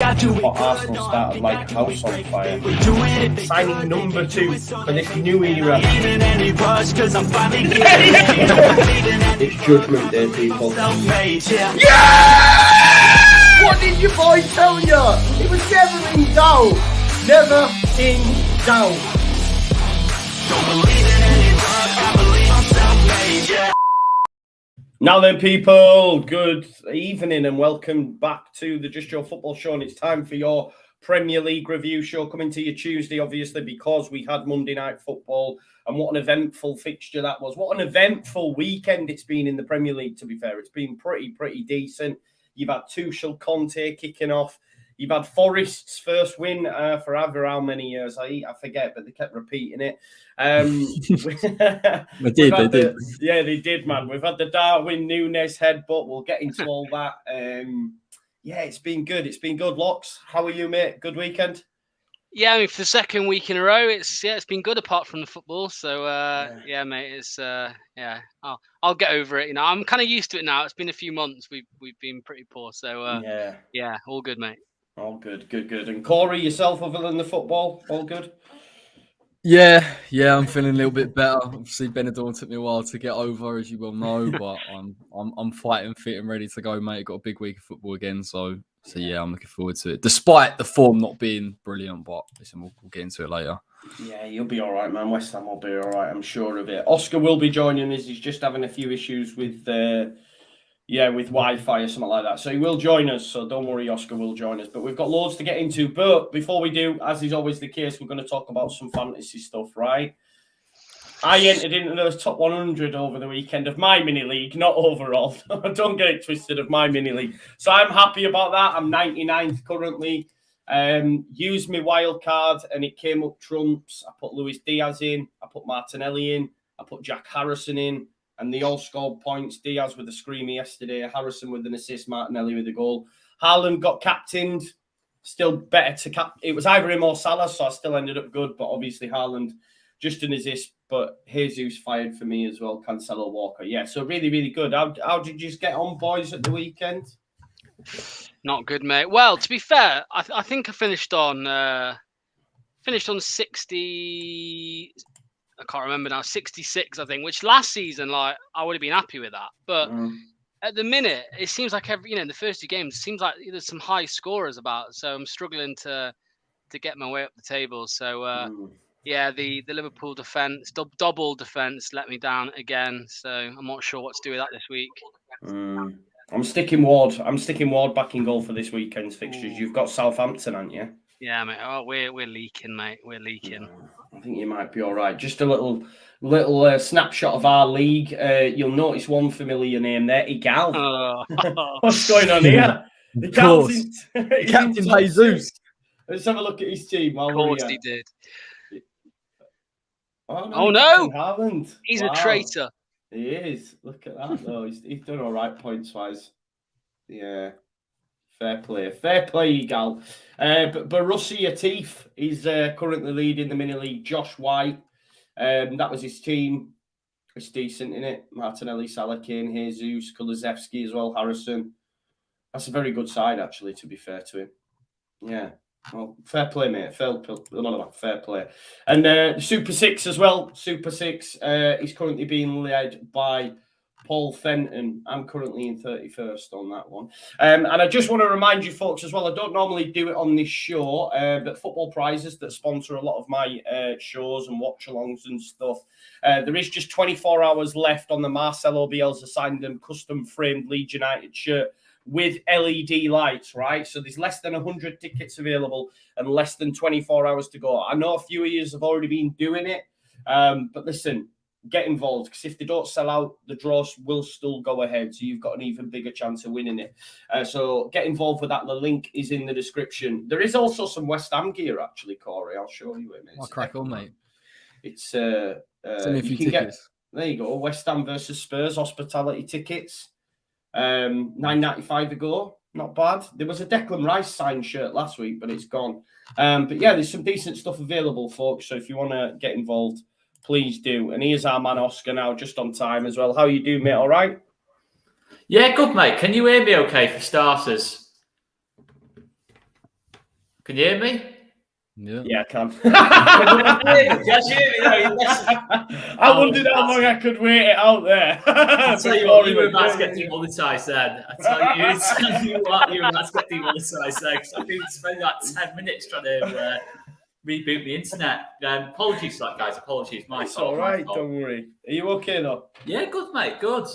But Arsenal started like a house on fire. Signing number 2 for this new era. It's Judgment Day, people. Yeah! What did your boy tell you? It was never in doubt. Never in doubt. Don't believe in any luck, I believe I'm self-made, yeah. Now then, people, good evening and welcome back to the Just Joe Football Show. And it's time for your Premier League review show, coming to you Tuesday, obviously, because we had Monday Night Football. And what an eventful fixture that was. What an eventful weekend it's been in the Premier League, to be fair. It's been pretty decent. You've had Tuchel, Conte kicking off. You've had Forest's first win for how many years? I forget, but they kept repeating it. They did. Yeah, they did, man. We've had the Darwin Nunez headbutt. We'll get into all that. Yeah, it's been good. It's been good. Locks, how are you, mate? Good weekend? Yeah, I mean, for the second week in a row, it's been good apart from the football. So yeah, mate, it's I'll get over it. You know, I'm kind of used to it now. It's been a few months. We've been pretty poor. So yeah, all good, mate. All good. And Corey, yourself, other than the football, all good? Yeah, I'm feeling a little bit better. Obviously, Benidorm took me a while to get over, as you well know, but I'm fighting fit and ready to go, mate. Got a big week of football again, so yeah, I'm looking forward to it. Despite the form not being brilliant, but listen, we'll get into it later. Yeah, you'll be all right, man. West Ham will be all right, I'm sure of it. Oscar will be joining us. He's just having a few issues with with Wi-Fi or something like that. So he will join us. So don't worry, Oscar will join us. But we've got loads to get into. But before we do, as is always the case, we're going to talk about some fantasy stuff, right? I entered into those top 100 over the weekend of my mini league, not overall. Don't get it twisted, of my mini league. So I'm happy about that. I'm 99th currently. Used my wild card and it came up trumps. I put Luis Diaz in. I put Martinelli in. I put Jack Harrison in. And they all scored points. Diaz with a screamer yesterday. Harrison with an assist. Martinelli with a goal. Haaland got captained. Still better to cap. It was either him or Salah, so I still ended up good. But obviously Haaland just an assist. But Jesus fired for me as well. Cancelo, Walker. Yeah, so really good. How did you get on, boys, at the weekend? Not good, mate. Well, to be fair, I think I finished on 60. I can't remember now, 66, I think, which last season, like, I would have been happy with that. But at the minute, it seems like in the first 2 games, it seems like there's some high scorers about. So I'm struggling to get my way up the table. So, yeah, the Liverpool defence, double defence let me down again. So I'm not sure what to do with that this week. I'm sticking Ward back in goal for this weekend's fixtures. You've got Southampton, haven't you? Yeah, mate. Oh, we're leaking, mate. We're leaking. I think you might be all right. Just a little snapshot of our league. You'll notice one familiar name there, Igal. What's going on here? Of course. Captain Jesus. Let's have a look at his team. Of course he did. Oh no! Haaland. He's a traitor. He is. Look at that, though. He's done all right points-wise. Yeah. Fair play, Igal. But Borussia Atif is currently leading the mini league. Josh White, that was his team. It's decent, isn't it? Martinelli, Salah, Kane, Jesus, Kulusevski as well, Harrison. That's a very good side, actually, to be fair to him. Yeah. Well, fair play, mate. Fair play. And the Super Six as well. Super Six is currently being led by Paul Fenton. I'm currently in 31st on that one. And I just want to remind you folks as well, I don't normally do it on this show, but Football Prizes that sponsor a lot of my shows and watch-alongs and stuff. There is just 24 hours left on the Marcelo Bielsa signed and custom-framed Leeds United shirt with LED lights, right? So there's less than 100 tickets available and less than 24 hours to go. I know a few of you have already been doing it, but listen, get involved, because if they don't sell out, the draws will still go ahead. So you've got an even bigger chance of winning it. So get involved with that. The link is in the description. There is also some West Ham gear, actually, Corey. I'll show you it. I'll crack on, mate. It's only a few tickets. There you go. West Ham versus Spurs hospitality tickets. $9.95 a go. Not bad. There was a Declan Rice signed shirt last week, but it's gone. But yeah, there's some decent stuff available, folks. So if you want to get involved, please do. And here's our man Oscar now, just on time as well. How you doing, mate? All right? Yeah, good, mate. Can you hear me okay for starters? Can you hear me? Yeah, I can. Just hear me, I wondered how long I could wait it out there. I tell you what, you were about to get demonetised then. I tell you what, you were about to get demonetised then. Because I didn't spend like 10 minutes trying to reboot the internet. Apologies for that, guys. Apologies. It's all right. Don't worry. Are you okay though? Yeah, good, mate. Good.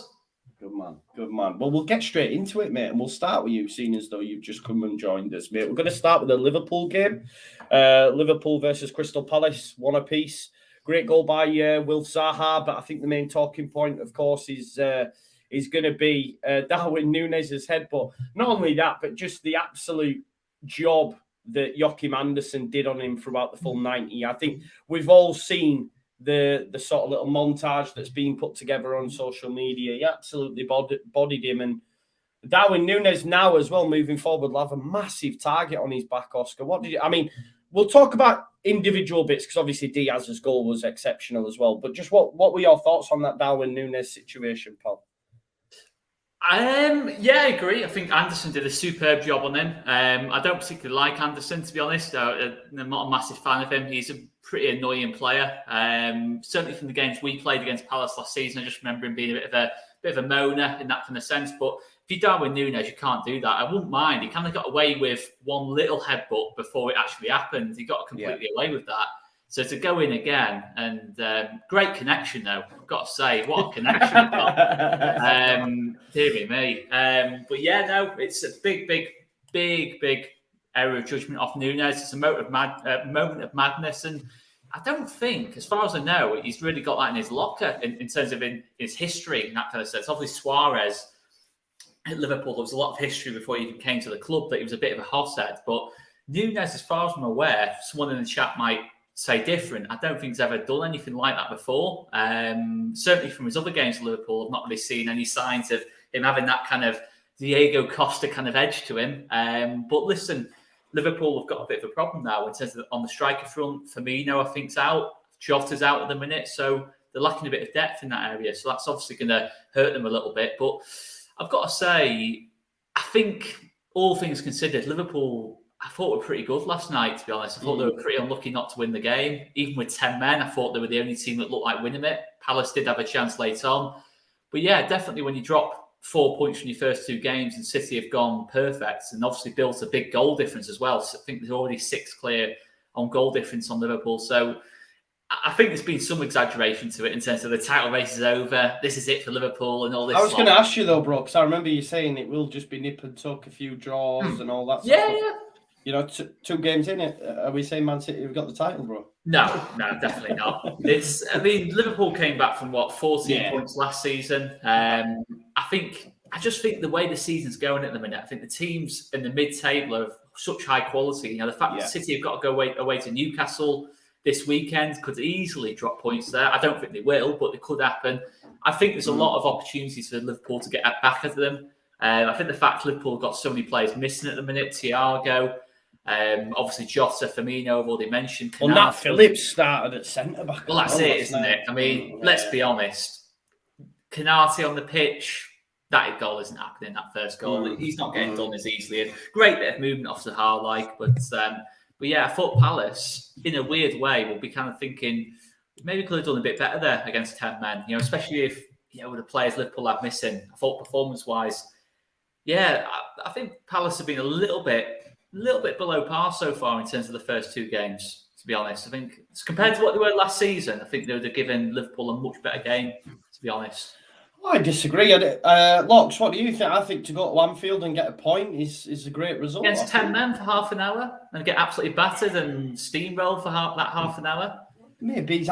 Good man. Good man. Well, we'll get straight into it, mate, and we'll start with you, seeing as though you've just come and joined us, mate. We're going to start with the Liverpool game. Liverpool versus Crystal Palace, 1 apiece. Great goal by Will Zaha, but I think the main talking point, of course, is going to be Darwin Nunez's headbutt. Not only that, but just the absolute job that Joachim Andersen did on him throughout the full 90. I think we've all seen the sort of little montage that's being put together on social media. He absolutely bodied him. And Darwin Nunez now as well, moving forward, will have a massive target on his back, Oscar. We'll talk about individual bits because obviously Diaz's goal was exceptional as well. But just what were your thoughts on that Darwin Nunez situation, Paul? Yeah, I agree. I think Anderson did a superb job on him. I don't particularly like Anderson, to be honest. I'm not a massive fan of him. He's a pretty annoying player. Certainly from the games we played against Palace last season, I just remember him being a bit of a moaner in that kind of sense. But if you Darwin Nunez, you can't do that. I wouldn't mind. He kind of got away with one little headbutt before it actually happened. He got completely away with that. So to go in again, and great connection though, I've got to say, what a connection we've got. Dear me. But yeah, no, it's a big error of judgment off Nunez. It's a moment of madness, and I don't think, as far as I know, he's really got that in his locker in terms of in his history and that kind of sense. Obviously, Suarez at Liverpool, there was a lot of history before he even came to the club that he was a bit of a hothead. But Nunez, as far as I'm aware, someone in the chat might say different. I don't think he's ever done anything like that before. Certainly from his other games at Liverpool, I've not really seen any signs of him having that kind of Diego Costa kind of edge to him. But listen, Liverpool have got a bit of a problem now in terms of on the striker front. Firmino, I think, is out. Jota's out at the minute. So they're lacking a bit of depth in that area. So that's obviously going to hurt them a little bit. But I've got to say, I think all things considered, Liverpool, I thought were pretty good last night, to be honest. I thought they were pretty unlucky not to win the game. Even with 10 men, I thought they were the only team that looked like winning it. Palace did have a chance late on. But yeah, definitely when you drop 4 points from your first 2 games and City have gone perfect and obviously built a big goal difference as well. So I think there's already 6 clear on goal difference on Liverpool. So I think there's been some exaggeration to it in terms of the title race is over. This is it for Liverpool and all this. I was going to ask you though, bro, because I remember you saying it will just be nip and tuck, a few draws and all that. Yeah. You know, 2 games in it. Are we saying Man City have got the title, bro? No, definitely not. Liverpool came back from 14 points last season. I just think the way the season's going at the minute, I think the teams in the mid-table are of such high quality. You know, the fact that City have got to go away to Newcastle this weekend could easily drop points there. I don't think they will, but it could happen. I think there's a lot of opportunities for Liverpool to get back at them. I think the fact Liverpool have got so many players missing at the minute, Thiago, obviously Jota, Firmino, I've already mentioned. Well, Nat Phillips started at centre-back. Well, that's it, isn't it? I mean, let's be honest. Canate on the pitch, that goal isn't happening, that first goal. He's not getting done as easily. Great bit of movement off Zaha, but yeah, I thought Palace, in a weird way, will be kind of thinking maybe could have done a bit better there against 10 men, you know, especially if, you know, with the players Liverpool have missing. I thought performance-wise, yeah, I think Palace have been a little bit below par so far in terms of the first 2 games, to be honest. I think compared to what they were last season, I think they would have given Liverpool a much better game, to be honest. I disagree. Locks, what do you think? I think to go to Anfield and get a point is a great result. Against 10 men for half an hour and get absolutely battered and steamrolled for half an hour? Maybe.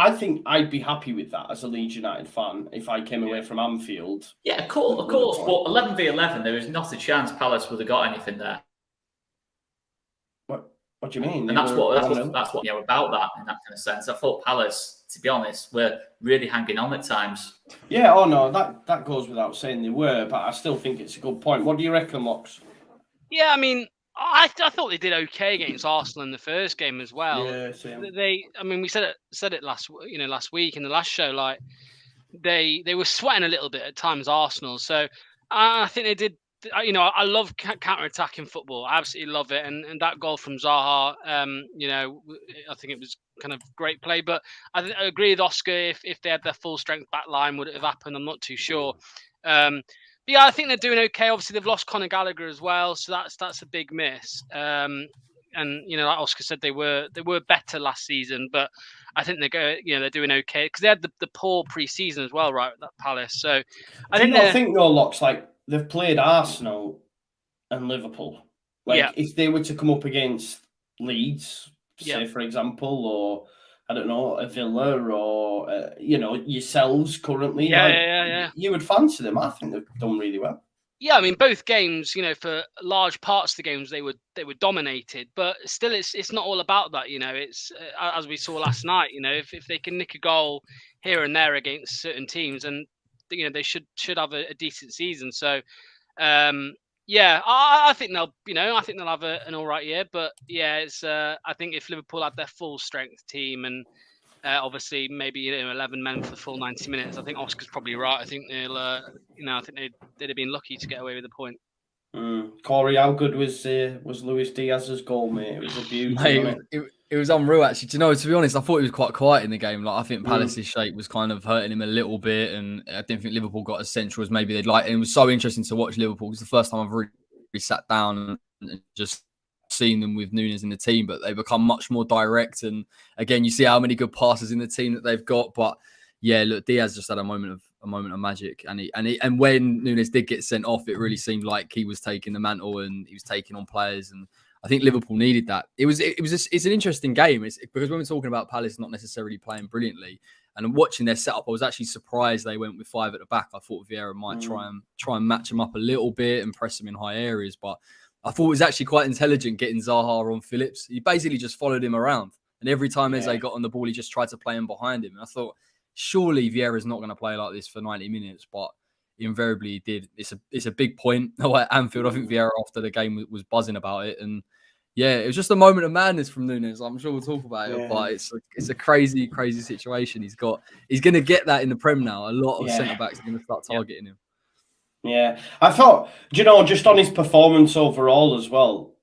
I think I'd be happy with that as a Leeds United fan if I came away from Anfield. Yeah, of course. But 11v11, there is not a chance Palace would have got anything there. What do you mean? And that's what about that in that kind of sense. I thought Palace, to be honest, were really hanging on at times. Yeah, that goes without saying they were, but I still think it's a good point. What do you reckon, Locks? Yeah, I mean, I thought they did okay against Arsenal in the first game as well. Yeah, same. We said it last week in the last show. Like they were sweating a little bit at times, Arsenal. So I think they did I love counter-attacking football. I absolutely love it. And that goal from Zaha, I think it was kind of great play. But I agree with Oscar. If they had their full strength back line, would it have happened? I'm not too sure. But yeah, I think they're doing okay. Obviously, they've lost Conor Gallagher as well, so that's a big miss. And like Oscar said, they were better last season, but I think they're doing okay because they had the poor pre-season as well, right? That Palace. So I think though, Locks, like they've played Arsenal and Liverpool. Like if they were to come up against Leeds, say for example, or I don't know, a Villa or yourselves currently, you would fancy them. I think they've done really well. Yeah, I mean both games, for large parts of the games they were dominated, but still it's not all about that. It's as we saw last night. If they can nick a goal here and there against certain teams, and they should have a decent season. So I think they'll have an all right year. But it's I think if Liverpool had their full strength team and obviously maybe 11 men for the full 90 minutes, I think Oscar's probably right. I think they'll I think they'd have been lucky to get away with the point. Corey, how good was Luis Diaz's goal, mate? It was a beauty. Mate, it was unreal, actually. Do you know, to be honest, I thought he was quite quiet in the game. Like, I think Palace's shape was kind of hurting him a little bit, and I didn't think Liverpool got as central as maybe they'd like. And it was so interesting to watch Liverpool. It was the first time I've really sat down and just seen them with Nunez in the team, but they become much more direct. And again, you see how many good passes in the team that they've got. But yeah, look, Diaz just had a moment of magic, and when Nunez did get sent off, it really seemed like he was taking the mantle and he was taking on players, and I think Liverpool needed that. It's an interesting game. It's because when we're talking about Palace not necessarily playing brilliantly, and watching their setup, I was actually surprised they went with 5 at the back. I thought Vieira might try and match them up a little bit and press them in high areas, but I thought it was actually quite intelligent getting Zaha on Phillips. He basically just followed him around, and every time Eze got on the ball, he just tried to play him behind him. And I thought, surely Vieira's not going to play like this for 90 minutes, but invariably he did. It's a big point at Anfield. I think Vieira after the game was buzzing about it, and yeah, it was just a moment of madness from Nunez. I'm sure we'll talk about it, but it's a crazy, crazy situation. He's going to get that in the Prem now. A lot of centre backs are going to start targeting him. Yeah, I thought, just on his performance overall as well,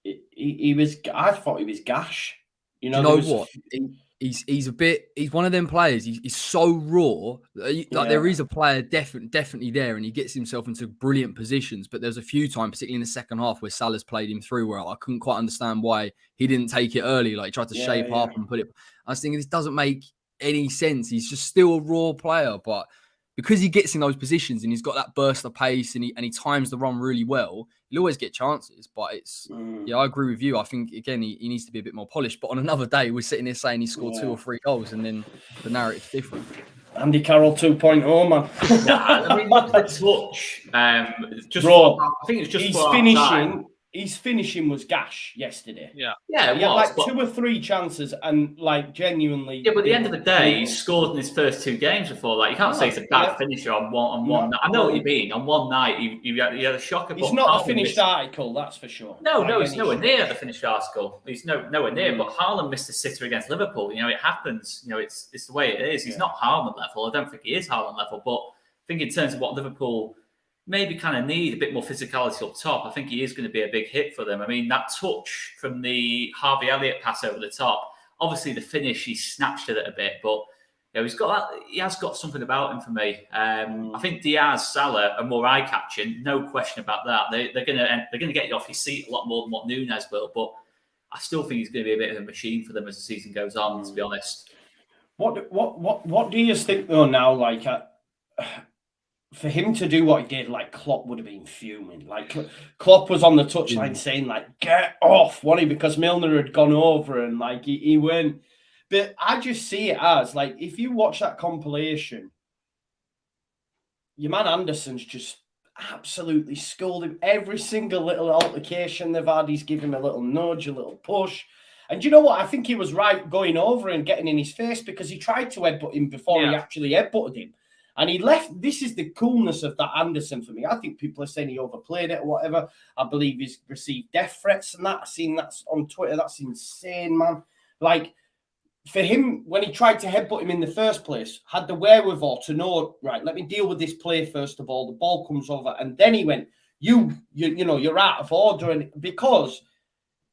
I thought he was gash. You know what? He's one of them players. He's so raw. There is a player definitely there, and he gets himself into brilliant positions. But there's a few times, particularly in the second half, where Salah's played him through, where I couldn't quite understand why he didn't take it early. Like, he tried to shape up and put it. I was thinking, this doesn't make any sense. He's just still a raw player, but because he gets in those positions and he's got that burst of pace and he times the run really well, he'll always get chances. But I agree with you. I think, again, he needs to be a bit more polished. But on another day, we're sitting here saying he scored 2 or 3 goals, and then the narrative's different. Andy Carroll 2.0, man. I mean, look at the touch. I think it's just he's finishing. His finishing was gash yesterday. Yeah, he had like 2 or 3 chances and like genuinely. Yeah, but at the end of the day, he scored in his first 2 games before. Like, you can't say he's a bad finisher on one night. I know what you mean. On one night, he had a shocker. He's not a finished article, that's for sure. No, he's nowhere near the finished article. He's nowhere near. But Haaland missed a sitter against Liverpool. It happens. It's the way it is. He's not Haaland level. I don't think he is Haaland level. But I think in terms of what Liverpool maybe kind of need, a bit more physicality up top, I think he is going to be a big hit for them. I mean, that touch from the Harvey Elliott pass over the top, obviously the finish, he snatched at it a bit, but he has got something about him for me. I think Diaz, Salah are more eye-catching, no question about that. They're going to get you off your seat a lot more than what Nunez will, but I still think he's going to be a bit of a machine for them as the season goes on, to be honest. What do you think though now? Like, for him to do what he did, like, Klopp would have been fuming. Like, Klopp was on the touchline saying, like, get off, wasn't he? Because Milner had gone over and, like, he went. But I just see it as, like, if you watch that compilation, your man Anderson's just absolutely schooled him. Every single little altercation they've had, he's given him a little nudge, a little push. And you know what? I think he was right going over and getting in his face because he tried to headbutt him before he actually headbutted him. And he left. This is the coolness of that Anderson for me. I think people are saying he overplayed it or whatever. I believe he's received death threats and that. I've seen that on Twitter. That's insane, man. Like, for him, when he tried to headbutt him in the first place, had the wherewithal to know, right, let me deal with this play first of all. The ball comes over, and then he went, you know, you're out of order. And because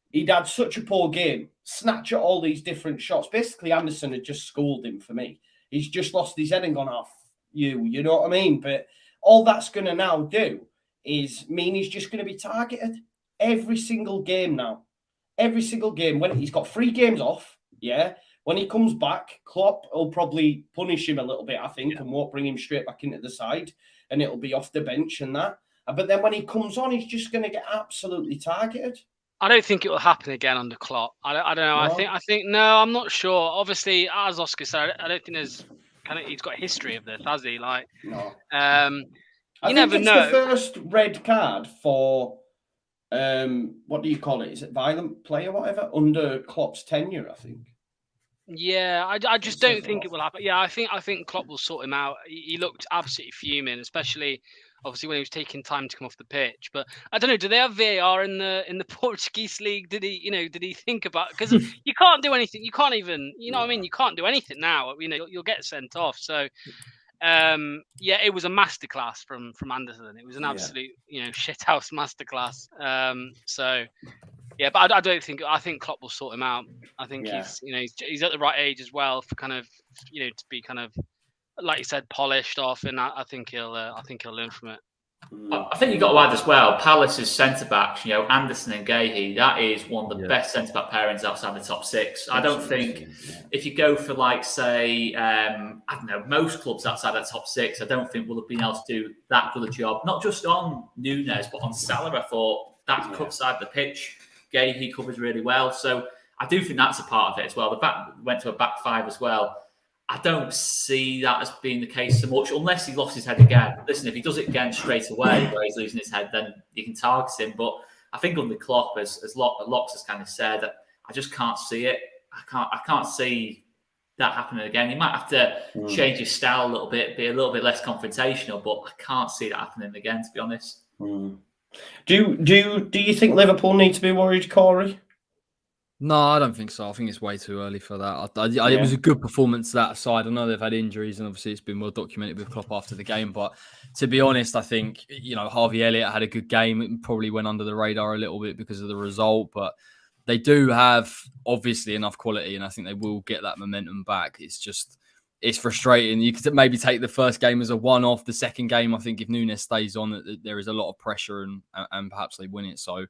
he'd had such a poor game, snatch at all these different shots. Basically, Anderson had just schooled him for me. He's just lost his head and gone off you know what I mean? But all that's going to now do is mean he's just going to be targeted every single game now. Every single game. When he's got 3 games off, yeah. When he comes back, Klopp will probably punish him a little bit, I think, and won't bring him straight back into the side, and it'll be off the bench and that. But then when he comes on, he's just going to get absolutely targeted. I don't think it will happen again under Klopp. I don't know. No? I think no. I'm not sure. Obviously, as Oscar said, I don't think there's he's got a history of this, has he? Like, no. You never know. The first red card for what do you call it? Is it violent play or whatever under Klopp's tenure? I think. Yeah, I just don't think it will happen. Yeah, I think Klopp will sort him out. He looked absolutely fuming, especially obviously when he was taking time to come off the pitch. But I don't know. Do they have VAR in the Portuguese league? Did he think about, because you can't do anything. You can't even, you know what I mean? You can't do anything now. You know, you'll get sent off. So yeah, it was a masterclass from Anderson. It was an absolute shithouse masterclass. So. Yeah, but I don't think. I think Klopp will sort him out. I think he's at the right age as well for kind of to be kind of, like you said, polished off, and I think he'll learn from it. I think you've got to add as well, Palace's centre backs, Anderson and Gahey, that is one of the best centre back pairings outside the top 6. I don't think if you go for, like, say, I don't know, most clubs outside that top 6, I don't think we'll have been able to do that good a job. Not just on Nunez, but on Salah. I thought that cut side of the pitch. Gahey covers really well. So I do think that's a part of it as well. The fact we went to a back 5 as well, I don't see that as being the case so much, unless he lost his head again. Listen, if he does it again straight away where he's losing his head, then you can target him. But I think under Klopp, as Locks has kind of said, I just can't see it. I can't see that happening again. He might have to change his style a little bit, be a little bit less confrontational, but I can't see that happening again, to be honest. Do you think Liverpool need to be worried, Corey? No, I don't think so. I think it's way too early for that. It was a good performance that side. I know they've had injuries, and obviously it's been well documented with Klopp after the game. But to be honest, I think Harvey Elliott had a good game. It probably went under the radar a little bit because of the result, but they do have obviously enough quality, and I think they will get that momentum back. It's frustrating. You could maybe take the first game as a one-off. The second game, I think if Nunez stays on, there is a lot of pressure, and perhaps they win it. So,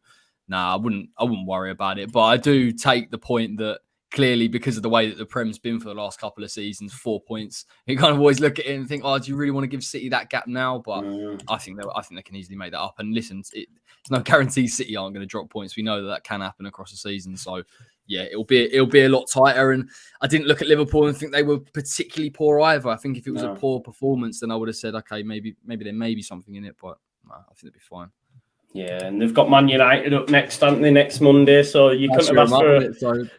I wouldn't worry about it. But I do take the point that clearly, because of the way that the Prem's been for the last couple of seasons, 4 points, you kind of always look at it and think, do you really want to give City that gap now? But I think they can easily make that up. And listen, it's no guarantee City aren't going to drop points. We know that can happen across the season. So yeah, it'll be a lot tighter. And I didn't look at Liverpool and think they were particularly poor either. I think if it was a poor performance, then I would have said, okay, maybe there may be something in it. But I think they'll be fine. Yeah, and they've got Man United up next, haven't they, next Monday? So you couldn't have asked for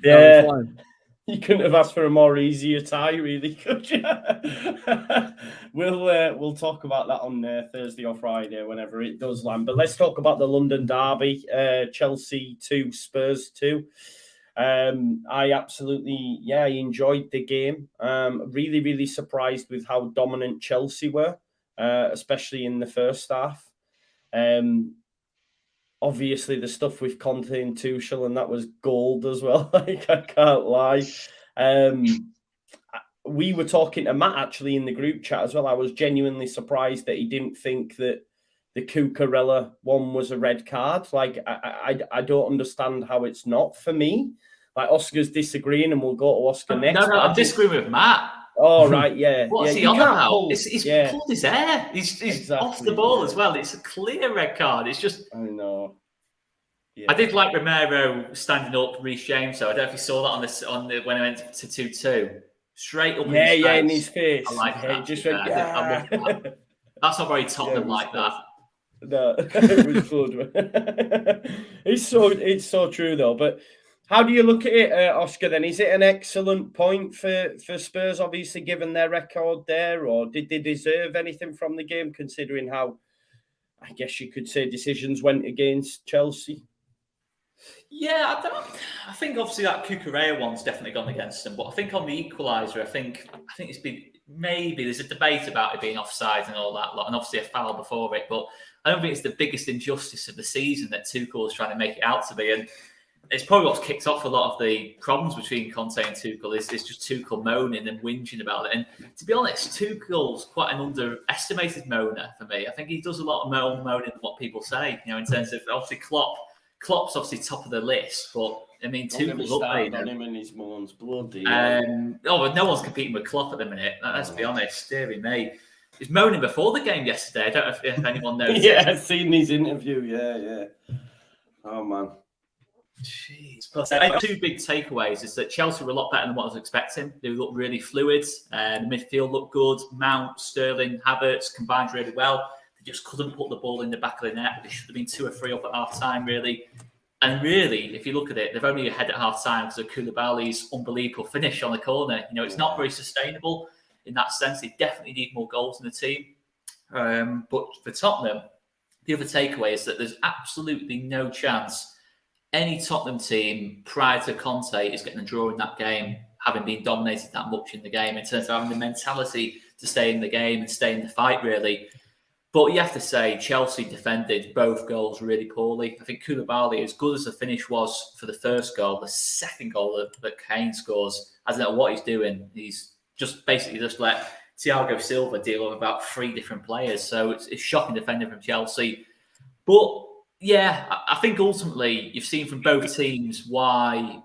you couldn't have asked for a more easier tie, really, could you? We'll talk about that on Thursday or Friday, whenever it does land. But let's talk about the London derby, Chelsea 2, Spurs 2. I absolutely, I enjoyed the game. Really, really surprised with how dominant Chelsea were, especially in the first half. Obviously, the stuff with Conte and Tuchel, and that was gold as well. Like, I can't lie. We were talking to Matt, actually, in the group chat as well. I was genuinely surprised that he didn't think that the Cucurella one was a red card. Like, I don't understand how it's not for me. Like, Oscar's disagreeing, and we'll go to Oscar next. No, I'm disagreeing with Matt. Oh, right, yeah. What's he on about? He's pulled his hair. He's exactly, off the ball as well. It's a clear red card. It's just... I know. Yeah. I did like Romero standing up, Reece James, so I don't know if you saw that on the when I went to 2-2. Straight up in his face. I like that. Just went, that. That's not very Tottenham like that. No, it was good. It's so true, though. But how do you look at it, Oscar, then? Is it an excellent point for Spurs, obviously, given their record there? Or did they deserve anything from the game, considering how, I guess you could say, decisions went against Chelsea? Yeah, I think obviously that Cucurella one's definitely gone against them, but I think on the equaliser, I think it's been maybe there's a debate about it being offside and all that lot, and obviously a foul before it, but I don't think it's the biggest injustice of the season that Tuchel is trying to make it out to be, and it's probably what's kicked off a lot of the problems between Conte and Tuchel is just Tuchel moaning and whinging about it. And to be honest, Tuchel's quite an underestimated moaner for me. I think he does a lot of moaning than what people say, in terms of obviously Klopp's obviously top of the list, but I mean, Tuchel's up there. On him and his moans, bloody. But no one's competing with Klopp at the minute. Let's be honest, dearie me. He was moaning before the game yesterday. I don't know if anyone knows. Yeah, I've seen his interview. Yeah. Oh man. Jeez. But I think two big takeaways is that Chelsea were a lot better than what I was expecting. They looked really fluid. The midfield looked good. Mount, Sterling, Havertz combined really well. They just couldn't put the ball in the back of the net. They should have been 2 or 3 up at half time, really. And really, if you look at it, they've only ahead at half time because of Koulibaly's unbelievable finish on the corner. It's not very sustainable in that sense. They definitely need more goals in the team. But for Tottenham, the other takeaway is that there's absolutely no chance any Tottenham team prior to Conte is getting a draw in that game, having been dominated that much in the game, in terms of having the mentality to stay in the game and stay in the fight, really. But you have to say, Chelsea defended both goals really poorly. I think Koulibaly, as good as the finish was for the first goal, the second goal that Kane scores, I don't know what he's doing. He's just basically just let Thiago Silva deal with about 3 different players. So it's shocking defending from Chelsea. But yeah, I think ultimately you've seen from both teams why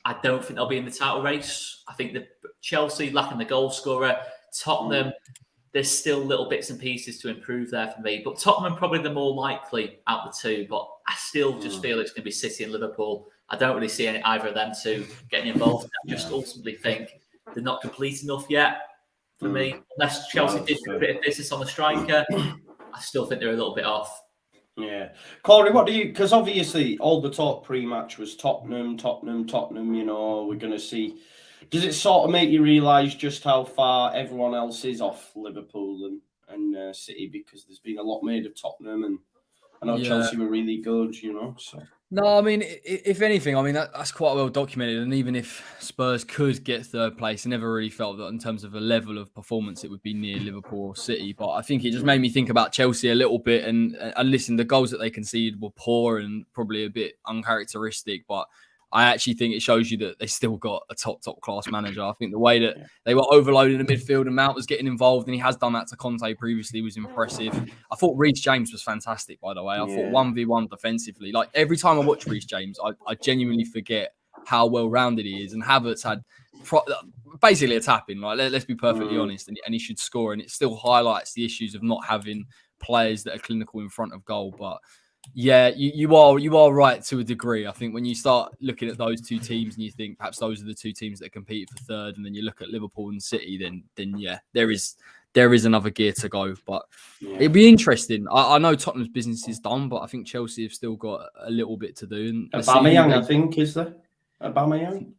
I don't think they'll be in the title race. I think that Chelsea lacking the goal scorer, Tottenham, there's still little bits and pieces to improve there for me. But Tottenham probably the more likely out the two. But I still just feel it's going to be City and Liverpool. I don't really see either of them two getting involved. I just ultimately think they're not complete enough yet for me. Unless Chelsea did a bit of business on the striker, I still think they're a little bit off. Yeah. Corey, what do you... Because obviously all the talk pre-match was Tottenham, we're going to see... Does it sort of make you realise just how far everyone else is off Liverpool and City? Because there's been a lot made of Tottenham, and I know Chelsea were really good, so... No, I mean, if anything, I mean, that's quite well documented. And even if Spurs could get third place, I never really felt that in terms of a level of performance, it would be near Liverpool or City. But I think it just made me think about Chelsea a little bit. And listen, the goals that they conceded were poor and probably a bit uncharacteristic. But I actually think it shows you that they still got a top class manager. I think the way that they were overloading the midfield and Mount was getting involved, and he has done that to Conte previously, was impressive. I thought Reece James was fantastic, by the way. I thought 1v1 defensively. Like every time I watch Reece James, I genuinely forget how well-rounded he is. And Havertz had basically a tap-in. Like, let's be perfectly honest, and he should score. And it still highlights the issues of not having players that are clinical in front of goal. But yeah, you are right to a degree. I think when you start looking at those two teams and you think perhaps those are the two teams that compete for third, and then you look at Liverpool and City, then yeah, there is another gear to go. But it'd be interesting. I know Tottenham's business is done, but I think Chelsea have still got a little bit to do. And Aubameyang, I think, is there? Aubameyang?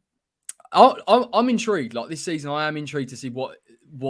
I'm intrigued. Like this season, I am intrigued to see what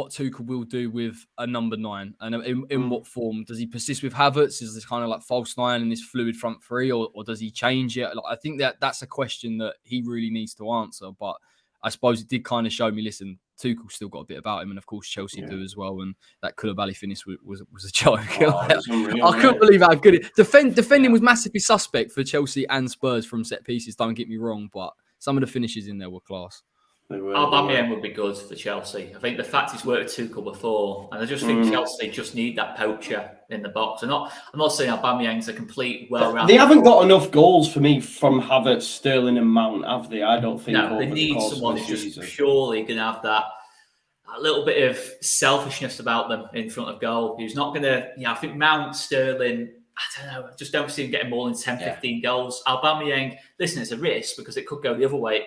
Tuchel will do with a number 9 and in what form. Does he persist with Havertz? Is this kind of like false 9 and this fluid front 3, or does he change it? Like, I think that's a question that he really needs to answer. But I suppose it did kind of show me, listen, Tuchel's still got a bit about him, and of course Chelsea do as well. And that Koulibaly finish was a joke. I couldn't believe how good it. Defending was massively suspect for Chelsea and Spurs from set pieces. Don't get me wrong, but some of the finishes in there were class. Aubameyang would be good for Chelsea. I think the fact he's worked with Tuchel before, and I just think Chelsea just need that poacher in the box. I'm not saying Aubameyang's a complete well-rounded. They haven't got enough goals for me from Havertz, Sterling, and Mount, have they? I don't think. No, they need someone who's just purely going to have that a little bit of selfishness about them in front of goal. Who's not going to, I think Mount, Sterling, I don't know, I just don't see him getting more than 10, 15 goals. Aubameyang, listen, it's a risk because it could go the other way.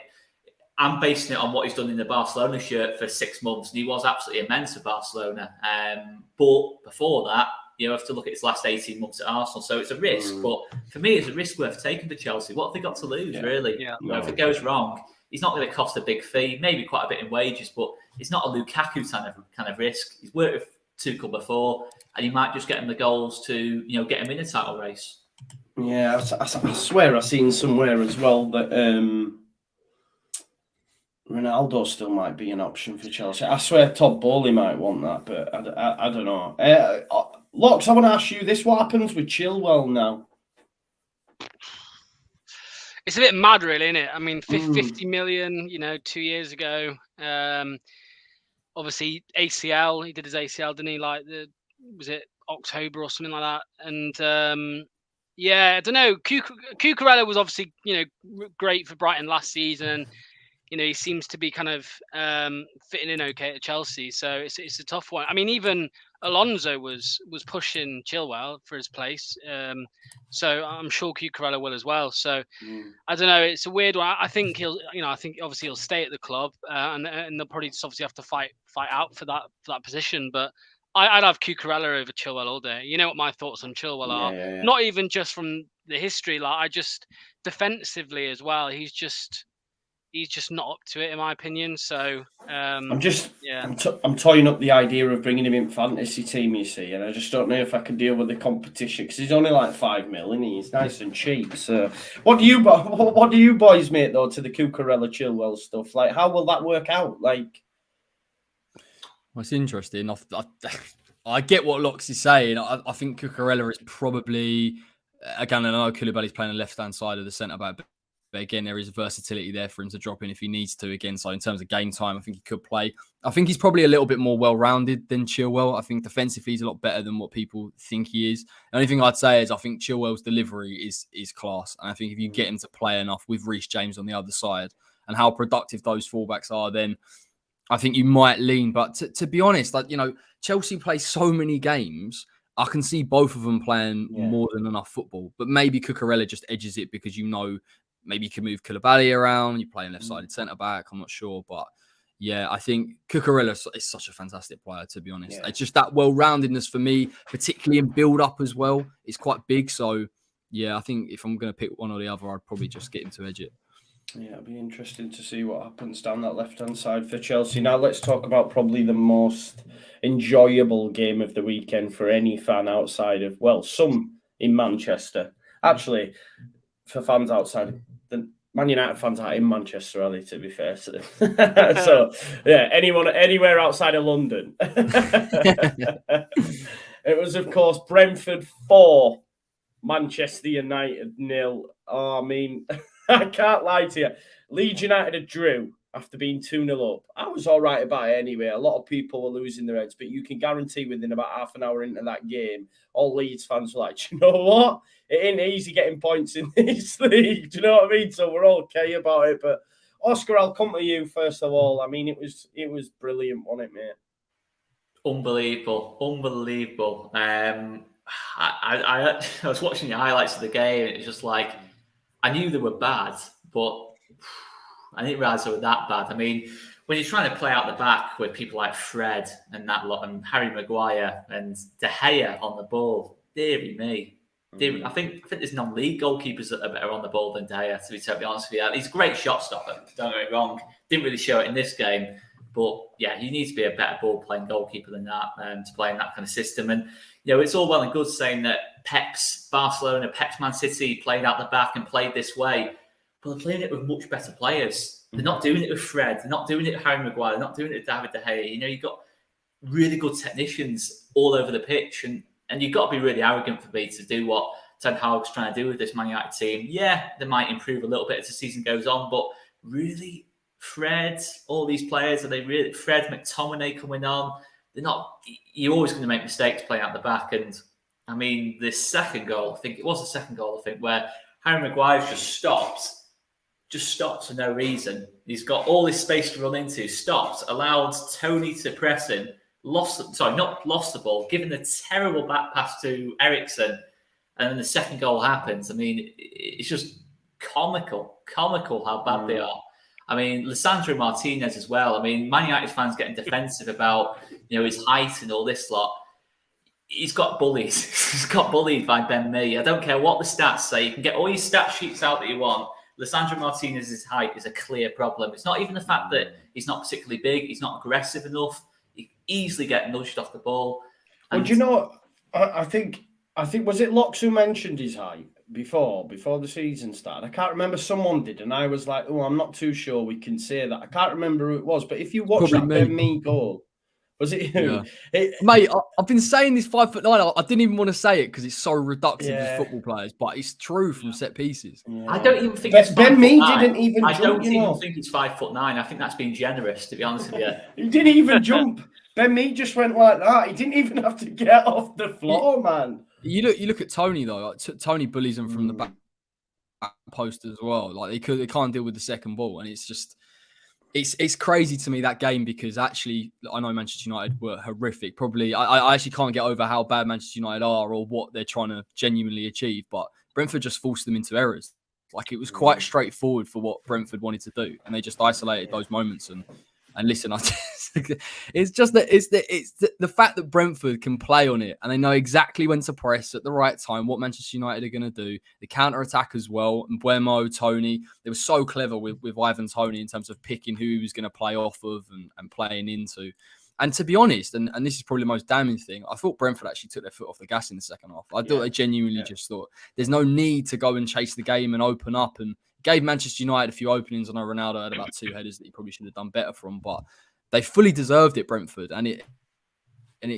I'm basing it on what he's done in the Barcelona shirt for 6 months, and he was absolutely immense at Barcelona. But before that, you have to look at his last 18 months at Arsenal. So it's a risk. But for me, it's a risk worth taking to Chelsea. What have they got to lose, really? Yeah. If it goes wrong, he's not going to cost a big fee, maybe quite a bit in wages, but it's not a Lukaku kind of risk. He's worked with Tuchel before, and you might just get him the goals to, get him in a title race. Yeah, I swear I've seen somewhere as well that Ronaldo still might be an option for Chelsea. I swear Todd Bowley might want that, but I don't know. Locks, I want to ask you this. What happens with Chilwell now? It's a bit mad, really, isn't it? I mean, 50 million, 2 years ago. Obviously, ACL. He did his ACL, didn't he? Was it October or something like that? And yeah, I don't know. Cucurella was obviously, great for Brighton last season. He seems to be kind of fitting in okay at Chelsea. So it's a tough one. I mean, even Alonso was pushing Chilwell for his place. So I'm sure Cucurella will as well. So I don't know. It's a weird one. I think I think obviously he'll stay at the club, and they'll probably just obviously have to fight out for that position. But I'd have Cucurella over Chilwell all day. You know what my thoughts on Chilwell are? Yeah. Not even just from the history. I just defensively as well. He's just not up to it, in my opinion. So I'm toying up the idea of bringing him in fantasy team, you see, and I just don't know if I can deal with the competition because he's only like 5 mil, and he's nice and cheap. So, what do you boys make though to the Cucurella Chilwell stuff? Like, how will that work out? Like, well, it's interesting. I get what Lox is saying. I think Cucurella is probably, again, I know Koulibaly's playing the left-hand side of the centre-back, but again, there is versatility there for him to drop in if he needs to again. So in terms of game time, I think he could play. I think he's probably a little bit more well-rounded than Chilwell. I think defensively he's a lot better than what people think he is. The only thing I'd say is I think Chilwell's delivery is class. And I think if you get him to play enough with Reece James on the other side and how productive those fullbacks are, then I think you might lean. But to be honest, Chelsea play so many games. I can see both of them playing more than enough football. But maybe Cucurella just edges it because maybe you can move Koulibaly around. You're playing left-sided centre-back. I'm not sure. But, yeah, I think Cucurella is such a fantastic player, to be honest. Yeah. It's just that well-roundedness for me, particularly in build-up as well. It's quite big. So, yeah, I think if I'm going to pick one or the other, I'd probably just get him to edge it. Yeah, it'll be interesting to see what happens down that left-hand side for Chelsea. Now, let's talk about probably the most enjoyable game of the weekend for any fan outside of, some in Manchester. Actually, for fans outside, the Man United fans are in Manchester, really, to be fair to them. So, yeah, anyone anywhere outside of London. It was, of course, Brentford 4, Manchester United 0. Oh, I mean, I can't lie to you. Leeds United had drew after being 2-0 up. I was all right about it anyway. A lot of people were losing their heads, but you can guarantee within about half an hour into that game, all Leeds fans were like, do you know what? It ain't easy getting points in this league. Do you know what I mean? So we're okay about it. But Oscar, I'll come to you first of all. I mean, it was brilliant, wasn't it, mate? Unbelievable. I was watching the highlights of the game, and it's just like, I knew they were bad, but I didn't realise they were that bad. I mean, when you're trying to play out the back with people like Fred and that lot, and Harry Maguire and De Gea on the ball, dearie me. I think there's non-league goalkeepers that are better on the ball than De Gea, to be totally honest with you. He's a great shot stopper, don't get me wrong. Didn't really show it in this game. But yeah, you need to be a better ball-playing goalkeeper than that to play in that kind of system. And, it's all well and good saying that Pep's Barcelona, Pep's Man City played out the back and played this way. But they're playing it with much better players. They're not doing it with Fred. They're not doing it with Harry Maguire. They're not doing it with David De Gea. You've got really good technicians all over the pitch. And you've got to be really arrogant for me to do what Ten Hag's trying to do with this Man United team. Yeah, they might improve a little bit as the season goes on. But really, Fred, all these players, Fred, McTominay coming on, they're not, you're always going to make mistakes playing out the back. And I mean, this second goal, where Harry Maguire just stops for no reason. He's got all this space to run into, stops, allowed Tony to press him, not lost the ball, given a terrible back pass to Eriksen. And then the second goal happens. I mean, it's just comical how bad they are. I mean, Lisandro Martinez as well. I mean, Man United fans getting defensive about, his height and all this lot. He's got bullied. He's got bullied by Ben Mee. I don't care what the stats say. You can get all your stat sheets out that you want. Lisandro Martinez's height is a clear problem. It's not even the fact that he's not particularly big. He's not aggressive enough. He can easily get nudged off the ball. And, well, do you know what? I think was it Locks who mentioned his height? before the season started. I can't remember, someone did, and I was like, oh, I'm not too sure we can say that. I can't remember who it was, but if you watch Probably that me. Ben Mee goal, was it you? Yeah. Mate, I've been saying this 5'9". I didn't even want to say it because it's so reductive as football players, but it's true from set pieces. Yeah. I don't even think it's Ben Mee 5'9". didn't even I jump, don't you even know. think it's 5'9". I think that's being generous, to be honest with you. He didn't even jump. Ben Mee just went like that. He didn't even have to get off the floor, man. You look at Tony though. Like, Tony bullies him from the back post as well. Like they can't deal with the second ball, and it's just it's crazy to me, that game, because actually I know Manchester United were horrific. Probably I actually can't get over how bad Manchester United are or what they're trying to genuinely achieve. But Brentford just forced them into errors. Like, it was quite straightforward for what Brentford wanted to do, and they just isolated those moments. And listen, it's the fact that Brentford can play on it, and they know exactly when to press at the right time, what Manchester United are going to do, the counter attack as well. And Mbeumo, Tony, they were so clever with Ivan Toney in terms of picking who he was going to play off of and playing into. And to be honest, and this is probably the most damning thing, I thought Brentford actually took their foot off the gas in the second half. I thought they genuinely just thought there's no need to go and chase the game and open up, and gave Manchester United a few openings. I know Ronaldo had about 2 headers that he probably should have done better from, but they fully deserved it, Brentford. And it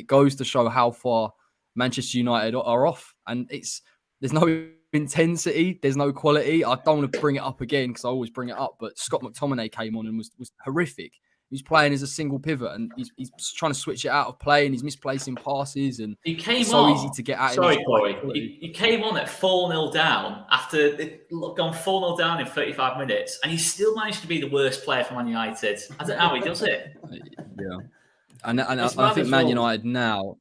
goes to show how far Manchester United are off. And there's no intensity, there's no quality. I don't want to bring it up again because I always bring it up, but Scott McTominay came on and was horrific. He's playing as a single pivot, and he's trying to switch it out of play, and he's misplacing passes, and he came it's so on, easy to get out. Sorry, Corey. He came on at 4-0 down after they'd gone 4-0 down in 35 minutes, and he still managed to be the worst player for Man United. I don't know how he does it. Yeah, and I think Man United now.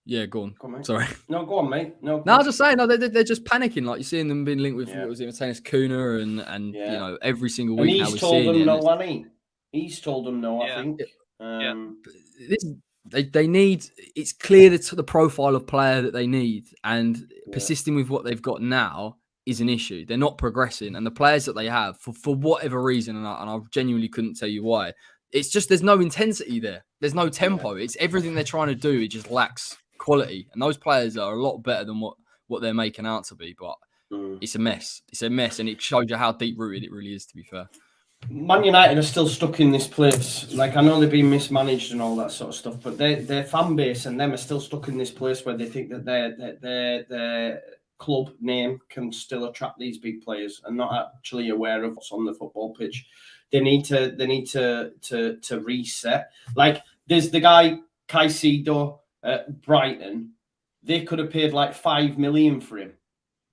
Yeah, go on. Sorry. No, go on, mate. No, I was just saying, they're just panicking. Like, you're seeing them being linked with what was it, Matthias Cunha and you know, every single week. And he's told them no, I mean. He's told them no, I think. They need. It's clear the profile of player that they need, and persisting with what they've got now is an issue. They're not progressing, and the players that they have, for whatever reason, and I genuinely couldn't tell you why. It's just there's no intensity there. There's no tempo. It's everything they're trying to do. It just lacks quality, and those players are a lot better than what they're making out to be. But it's a mess. It's a mess, and it shows you how deep rooted it really is. To be fair. Man United are still stuck in this place. Like, I know they've been mismanaged and all that sort of stuff, but their fan base and them are still stuck in this place where they think that their club name can still attract these big players and not actually aware of what's on the football pitch. They need to reset. Like, there's the guy Caicedo at Brighton. They could have paid like 5 million for him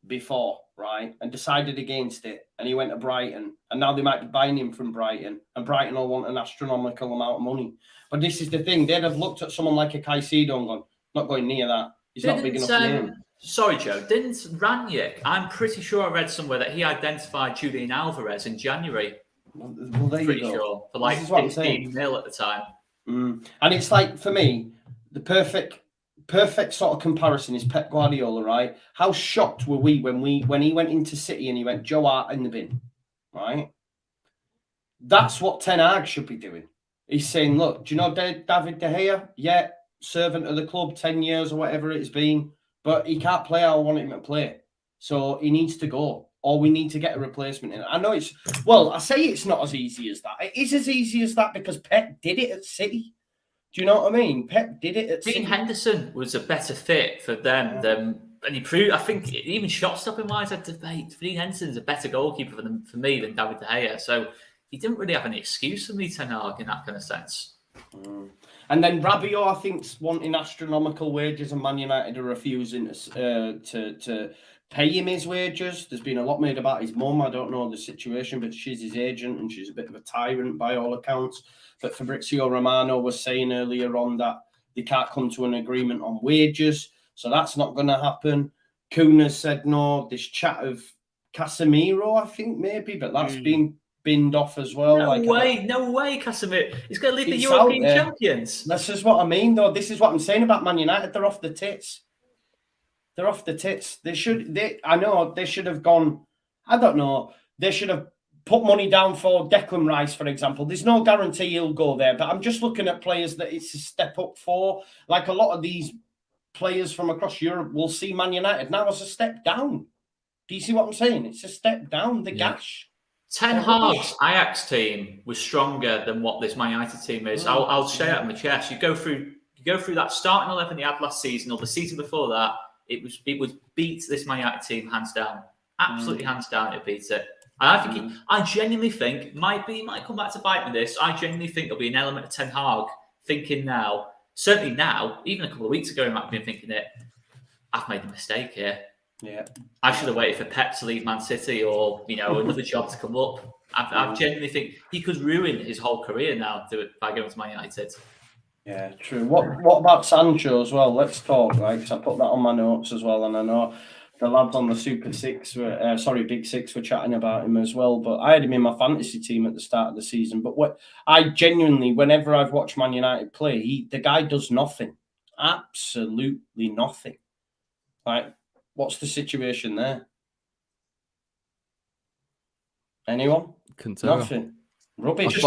before, right? And decided against it. And he went to Brighton. And now they might be buying him from Brighton. And Brighton will want an astronomical amount of money. But this is the thing. They'd have looked at someone like a Caicedo and gone, not going near that. He's not big enough name. Sorry, Joe. Didn't Ranić, I'm pretty sure I read somewhere that he identified Julian Alvarez in January. Well, there pretty you go. Sure. For like 15 mil at the time. And it's like, for me, the perfect sort of comparison is Pep Guardiola, right? How shocked were we when he went into City and he went, Joe Hart in the bin, right? That's what Ten Hag should be doing. He's saying, look, do you know David De Gea? Yeah, servant of the club, 10 years or whatever it's been, but he can't play how I want him to play. So he needs to go, or we need to get a replacement in. I know I say it's not as easy as that. It is as easy as that because Pep did it at City. Do you know what I mean? Pep did it at City. Dean Henderson was a better fit for them than, and he proved, I think, even shot-stopping wise, I'd debate. Dean Henderson's a better goalkeeper for me than David De Gea. So he didn't really have any excuse for me, Ten Hag, in that kind of sense. And then Rabiot, I think, wanting astronomical wages, and Man United are refusing to pay him his wages. There's been a lot made about his mum. I don't know the situation, but she's his agent, and she's a bit of a tyrant by all accounts. But Fabrizio Romano was saying earlier on that they can't come to an agreement on wages, so that's not going to happen. Cunha said no. This chat of Casemiro, I think, maybe, but that's been binned off as well. No way, Casemiro. He's going to leave the European champions. This is what I mean, though. This is what I'm saying about Man United. They're off the tits. They're off the tits. I know they should have gone. I don't know. They should have put money down for Declan Rice, for example. There's no guarantee he'll go there, but I'm just looking at players that it's a step up for. Like, a lot of these players from across Europe will see Man United now as a step down. Do you see what I'm saying? It's a step down the Yeah. gash. Ten Hag's Ajax team was stronger than what this Man United team is. I'll say that on my chest. You go through that starting 11 they had last season or the season before that. It was beat this Man United team hands down. Absolutely hands down. It beats it. And I genuinely think might come back to bite me this. I genuinely think there'll be an element of Ten Hag thinking now. Certainly now, even a couple of weeks ago, he might have been thinking it. I've made a mistake here. Yeah, I should have waited for Pep to leave Man City or another job to come up. I genuinely think he could ruin his whole career now by going to Man United. Yeah, true. What about Sancho as well? Let's talk, right? Because I put that on my notes as well, and I know the lads on the Big Six were chatting about him as well. But I had him in my fantasy team at the start of the season. But I genuinely, whenever I've watched Man United play, the guy does nothing, absolutely nothing. Like, what's the situation there? Anyone? Nothing. Rubbish.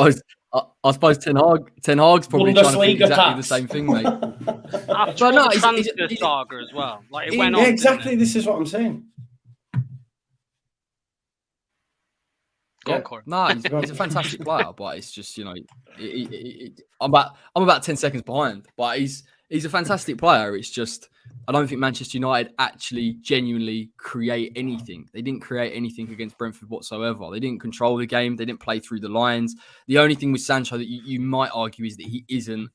I suppose Ten Hag's probably trying to think exactly the same thing, mate. After the transfer saga as well. Like it went on. Exactly. This is what I'm saying. Go on, Corey. No, he's a fantastic player, but it's just I'm about 10 seconds behind, but he's a fantastic player. It's just I don't think Manchester United actually genuinely create anything. They didn't create anything against Brentford whatsoever. They didn't control the game. They didn't play through the lines. The only thing with Sancho that you might argue is that he isn't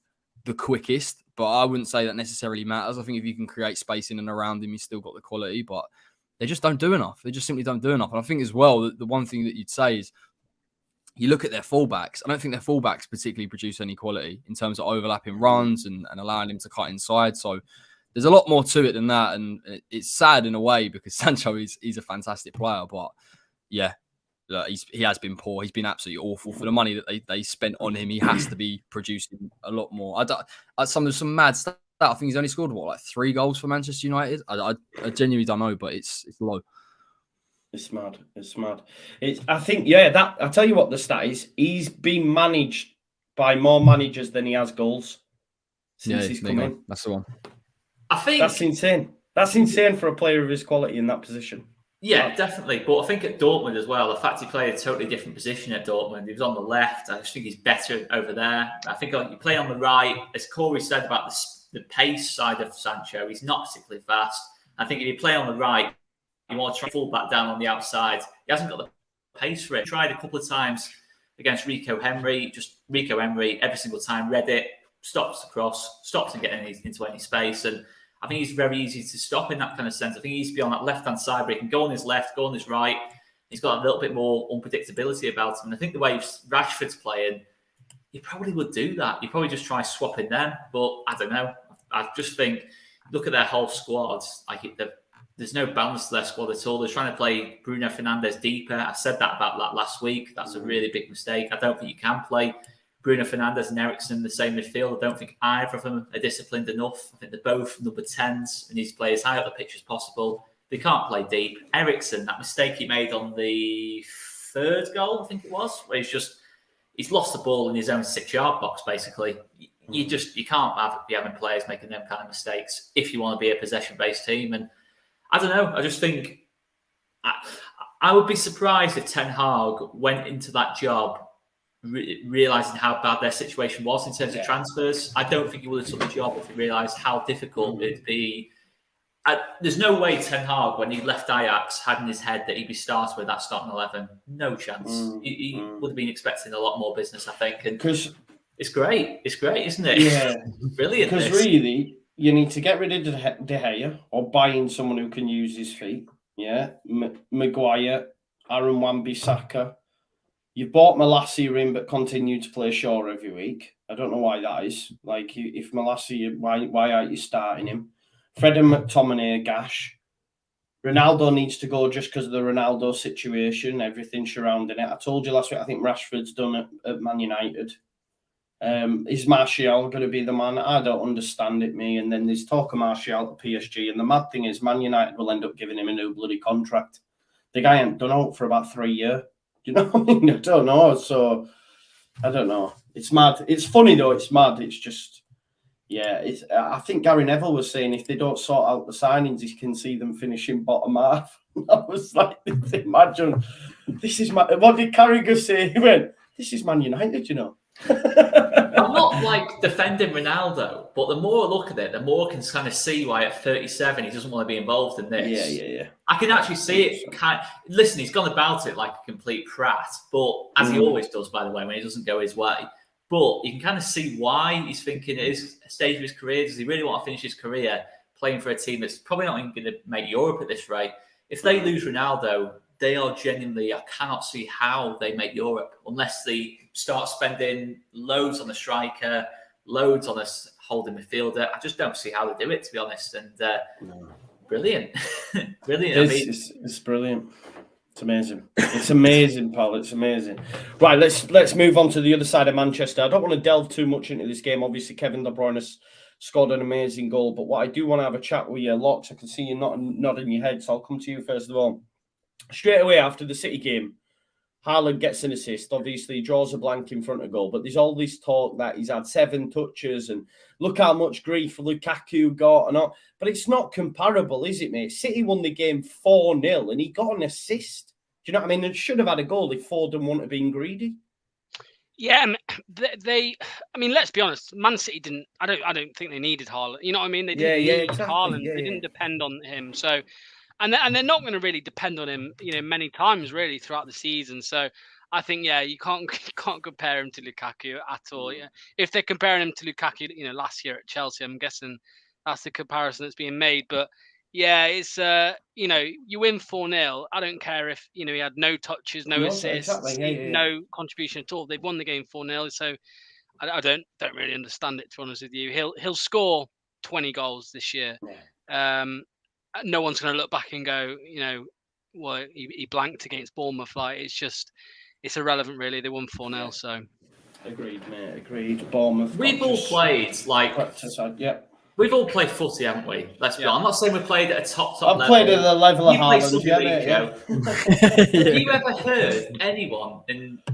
the quickest, but I wouldn't say that necessarily matters. I think if you can create space in and around him, he's still got the quality, but they just don't do enough. They just simply don't do enough. And I think as well, that the one thing that you'd say is you look at their fullbacks. I don't think their fullbacks particularly produce any quality in terms of overlapping runs and allowing him to cut inside. So there's a lot more to it than that. And it's sad in a way because Sancho he's a fantastic player. But yeah, he has been poor. He's been absolutely awful. For the money that they spent on him, he has to be producing a lot more. There's some mad stuff. I think he's only scored, 3 goals for Manchester United? I genuinely don't know, but it's low. It's mad. I think, I'll tell you what the stat is. He's been managed by more managers than he has goals since he's come in. That's the one. I think that's insane. That's insane for a player of his quality in that position. Yeah, definitely. But I think at Dortmund as well, the fact he played a totally different position at Dortmund, he was on the left. I just think he's better over there. I think you play on the right. As Corey said about the pace side of Sancho, he's not particularly fast. I think if you play on the right, you want to try full back down on the outside. He hasn't got the pace for it. He tried a couple of times against Rico Henry. Every single time read it, stops the cross, stops and getting into any space. And I think he's very easy to stop in that kind of sense. I think he needs to be on that left-hand side where he can go on his left, go on his right. He's got a little bit more unpredictability about him. And I think the way Rashford's playing, he probably would do that. He'd probably just try swapping them. But I don't know. I just think, look at their whole squad. There's no balance to their squad at all. They're trying to play Bruno Fernandes deeper. I said that about that last week. That's a really big mistake. I don't think you can play Bruno Fernandes and Eriksen in the same midfield. I don't think either of them are disciplined enough. I think they're both number 10s and need to play as high up the pitch as possible. They can't play deep. Eriksen, that mistake he made on the 3rd goal, I think it was, where he's lost the ball in his own 6-yard box, basically. You can't be having players making them kind of mistakes if you want to be a possession-based team. And I don't know. I just think I would be surprised if Ten Hag went into that job realising how bad their situation was in terms of transfers. I don't think he would have took the job if he realised how difficult it'd be. There's no way Ten Hag, when he left Ajax, had in his head that he'd be starting with that starting 11. No chance. He would have been expecting a lot more business, I think. And it's great. It's great, isn't it? Yeah. Brilliant. Because really, you need to get rid of De Gea or buy in someone who can use his feet. Yeah. Maguire, Aaron Wan-Bissaka. You've bought Malacia in but continue to play Shaw every week. I don't know why that is. Like, if Malacia, why aren't you starting him? Fred and McTominay, gash. Ronaldo needs to go just because of the Ronaldo situation, everything surrounding it. I told you last week, I think Rashford's done at Man United. Is Martial going to be the man? I don't understand it, me. And then there's talk of Martial to PSG. And the mad thing is, Man United will end up giving him a new bloody contract. The guy ain't done out for about 3 years. Do you know what I mean? I don't know. So, I don't know. It's mad. It's funny, though. It's mad. It's just, yeah. I think Gary Neville was saying if they don't sort out the signings, he can see them finishing bottom half. I was like, imagine, this is what did Carragher say? He went, this is Man United, you know. I'm not like defending Ronaldo, but the more I look at it, the more I can kind of see why at 37 he doesn't want to be involved in this. Yeah. I can actually see it. Listen, he's gone about it like a complete prat, but as he always does, by the way, when he doesn't go his way. But you can kind of see why he's thinking at his stage of his career. Does he really want to finish his career playing for a team that's probably not even going to make Europe at this rate? If they lose Ronaldo, they are genuinely, I cannot see how they make Europe unless they start spending loads on a striker, loads on a holding midfielder. I just don't see how they do it, to be honest. And brilliant. Brilliant. It's brilliant. It's amazing. It's amazing, pal. It's amazing. Right, let's move on to the other side of Manchester. I don't want to delve too much into this game. Obviously, Kevin De Bruyne has scored an amazing goal. But what I do want to have a chat with you, Locks, I can see you nodding your head, so I'll come to you first of all. Straight away after the City game, Haaland gets an assist. Obviously, he draws a blank in front of goal. But there's all this talk that he's had 7 touches and look how much grief Lukaku got and all. But it's not comparable, is it, mate? City won the game 4-0 and he got an assist. Do you know what I mean? They should have had a goal if Foden wouldn't have been greedy. Yeah, I mean, let's be honest. Man City didn't. I don't think they needed Haaland. You know what I mean? They didn't need exactly. Haaland. They didn't depend on him. So, and they're not going to really depend on him. You know, many times really throughout the season. So, I think you can't compare him to Lukaku at all. Yeah, if they're comparing him to Lukaku, last year at Chelsea, I'm guessing that's the comparison that's being made. But yeah, it's you win 4-0. I don't care if he had no touches, no assists, no contribution at all. They've won the game 4-0. So I don't really understand it, to be honest with you. He'll score 20 goals this year. Yeah. No one's going to look back and go, well, he blanked against Bournemouth. Like it's irrelevant, really. They won 4-0. So agreed, mate. Agreed. Bournemouth. We've all played We've all played footy, haven't we? Let's be honest. I'm not saying we played at a top level. I've played at the level of Haaland. Have you ever heard anyone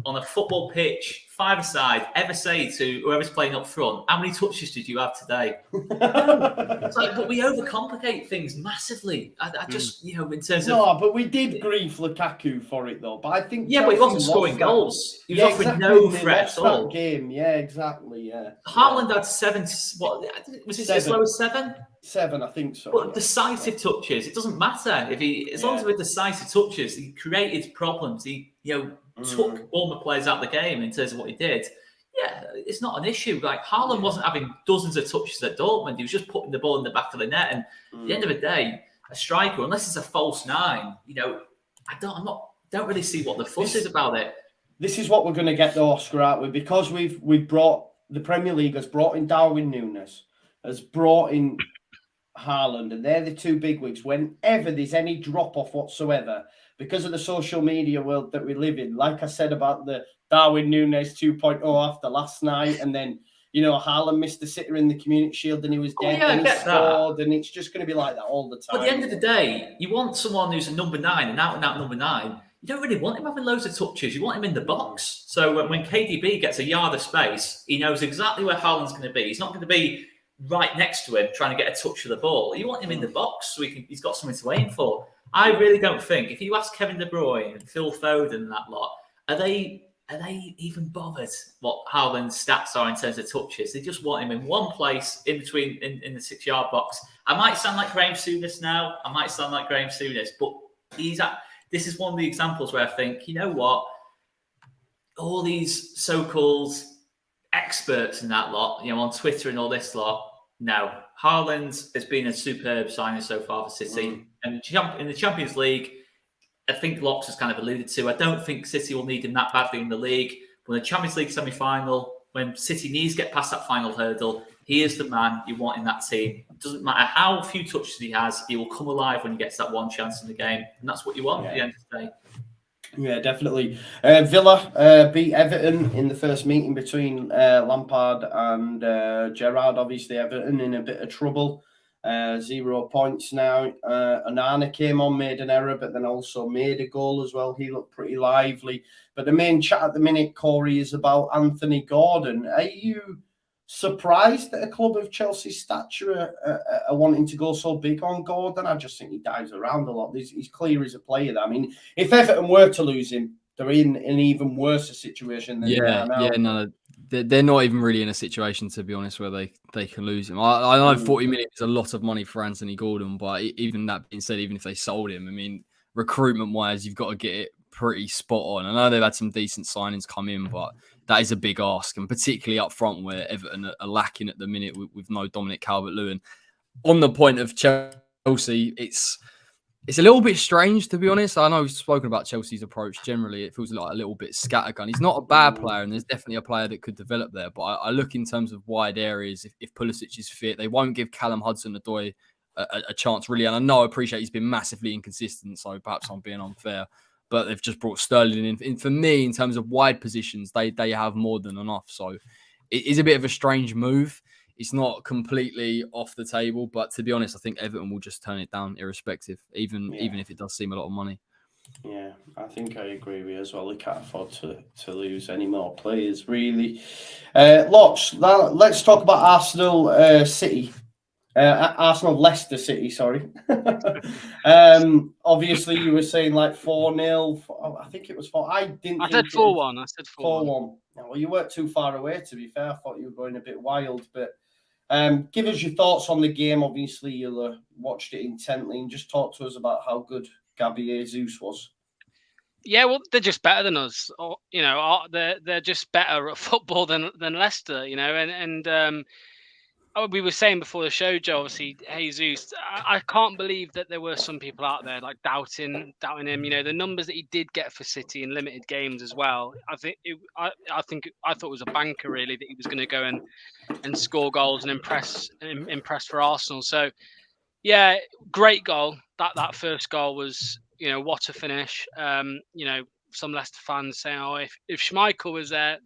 on a football pitch, 5-a-side, ever say to whoever's playing up front, how many touches did you have today? It's like, but we overcomplicate things massively. I just, in terms of... No, but we did grief Lukaku for it, though. But I think... Yeah, but he wasn't scoring goals. He was offering no threat at all. Game. Yeah, exactly, yeah. Haaland had 7... What, was it 7? As low as 7? 7, I think so. But decisive touches, it doesn't matter as long as with decisive touches, he created problems. He, took Bournemouth players out of the game in terms of what he did. Yeah, it's not an issue. Like Haaland wasn't having dozens of touches at Dortmund. He was just putting the ball in the back of the net. And at the end of the day, a striker, unless it's a false 9, I don't really see what the fuss is about it. This is what we're going to get the Oscar out with, because we've brought the Premier League has brought in Darwin Nunez, has brought in Haaland, and they're the 2 bigwigs. Whenever there's any drop off whatsoever, because of the social media world that we live in, like I said about the Darwin Nunez 2.0 after last night, and then Haaland missed the sitter in the Community Shield and he was dead, and he scored, and it's just going to be like that all the time. But at the end of the day, you want someone who's a number 9, an out-and-out number 9. You don't really want him having loads of touches. You want him in the box. So when KDB gets a yard of space, he knows exactly where Haaland's going to be. He's not going to be right next to him trying to get a touch of the ball. You want him in the box so he's got something to aim for. I really don't think, if you ask Kevin De Bruyne and Phil Foden and that lot, are they even bothered what Haaland's stats are in terms of touches? They just want him in one place in between in the 6-yard box. I might sound like Graham Souness now. But this is one of the examples where I think, you know what? All these so-called experts in that lot, on Twitter and all this lot, no. Haaland has been a superb signing so far for City. And in the Champions League, I think Locks has kind of alluded to, I don't think City will need him that badly in the league. But in the Champions League semi-final, when City needs to get past that final hurdle, he is the man you want in that team. It doesn't matter how few touches he has, he will come alive when he gets that one chance in the game. And that's what you want at the end of the day. Yeah, definitely. Villa beat Everton in the first meeting between Lampard and Gerrard. Obviously, Everton in a bit of trouble. 0 points now. Onana came on, made an error, but then also made a goal as well. He looked pretty lively. But the main chat at the minute, Corey, is about Anthony Gordon. Are you surprised that a club of Chelsea's stature are wanting to go so big on Gordon. I just think he dives around a lot. He's clear as a player. I mean, if Everton were to lose him, they're in an even worse situation than they are now. No, they're not even really in a situation, to be honest, where they can lose him. I know 40 million is a lot of money for Anthony Gordon, but even that being said, even if they sold him, I mean, recruitment-wise, you've got to get it pretty spot on. I know they've had some decent signings come in, but that is a big ask, and particularly up front where Everton are lacking at the minute with no Dominic Calvert-Lewin. On the point of Chelsea, it's a little bit strange, to be honest. I know we've spoken about Chelsea's approach. Generally, it feels like a little bit scattergun. He's not a bad player, and there's definitely a player that could develop there. But I look in terms of wide areas. If Pulisic is fit, they won't give Callum Hudson-Odoi a chance, really. And I appreciate he's been massively inconsistent, so perhaps I'm being unfair. But they've just brought Sterling in. For me, in terms of wide positions, they have more than enough. So it is a bit of a strange move. It's not completely off the table, but to be honest, I think Everton will just turn it down irrespective, even if it does seem a lot of money. Yeah, I think I agree with you as well. They can't afford to lose any more players, really. Let's talk about Arsenal City. Arsenal Leicester City, sorry. Obviously, you were saying like 4-0. I think it was 4. I said 4-1. I said 4-1. Well, you weren't too far away, to be fair. I thought you were going a bit wild, but give us your thoughts on the game. Obviously, you'll watched it intently, and just talk to us about how good Gabby Jesus was. Yeah, well, they're just better than us. They're just better at football than Leicester. And we were saying before the show, Joe. Obviously, Jesus. I can't believe that there were some people out there like doubting him. The numbers that he did get for City in limited games as well. I thought it was a banker really that he was going to go and score goals and impress for Arsenal. So, yeah, great goal. That first goal was, what a finish. Some Leicester fans saying, "Oh, if Schmeichel was there."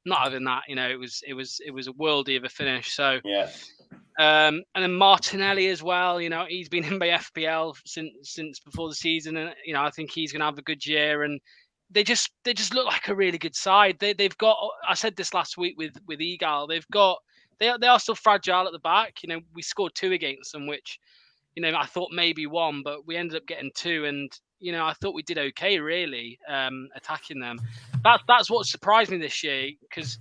Not other than that, it was a worldie of a finish. So, yeah. And then Martinelli as well. He's been in by FPL since before the season, and I think he's going to have a good year. And they just look like a really good side. They've got. I said this last week with Egal. They are still fragile at the back. We scored 2 against them, which I thought maybe 1, but we ended up getting 2, and I thought we did okay really attacking them. That's what surprised me this year, because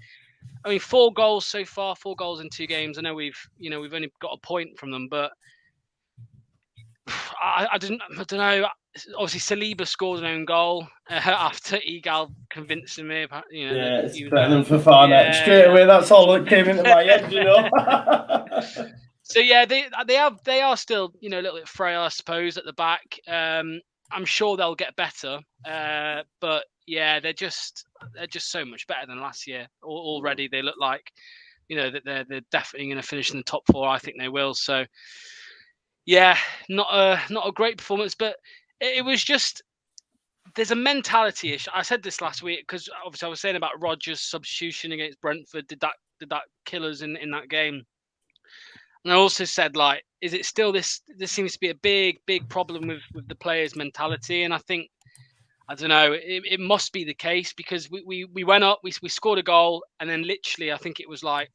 4 goals so far, 4 goals in 2 games. I know we've only got a point from them, but I don't know. Obviously, Saliba scored an own goal after Egal convincing me. It's better than Fofana. Straight away, that's all that came into my head. So yeah, they are still a little bit frail, I suppose, at the back. I'm sure they'll get better, but yeah, they're just so much better than last year. Already, they look like that they're definitely going to finish in the top 4. I think they will. So yeah, not a great performance, but it was just, there's a mentality issue. I said this last week because obviously I was saying about Rodgers' substitution against Brentford. Did that kill us in that game? And I also said, like, is it still this seems to be a big problem with the players' mentality? And I think, I don't know, it must be the case, because we went up, we scored a goal, and then literally I think it was like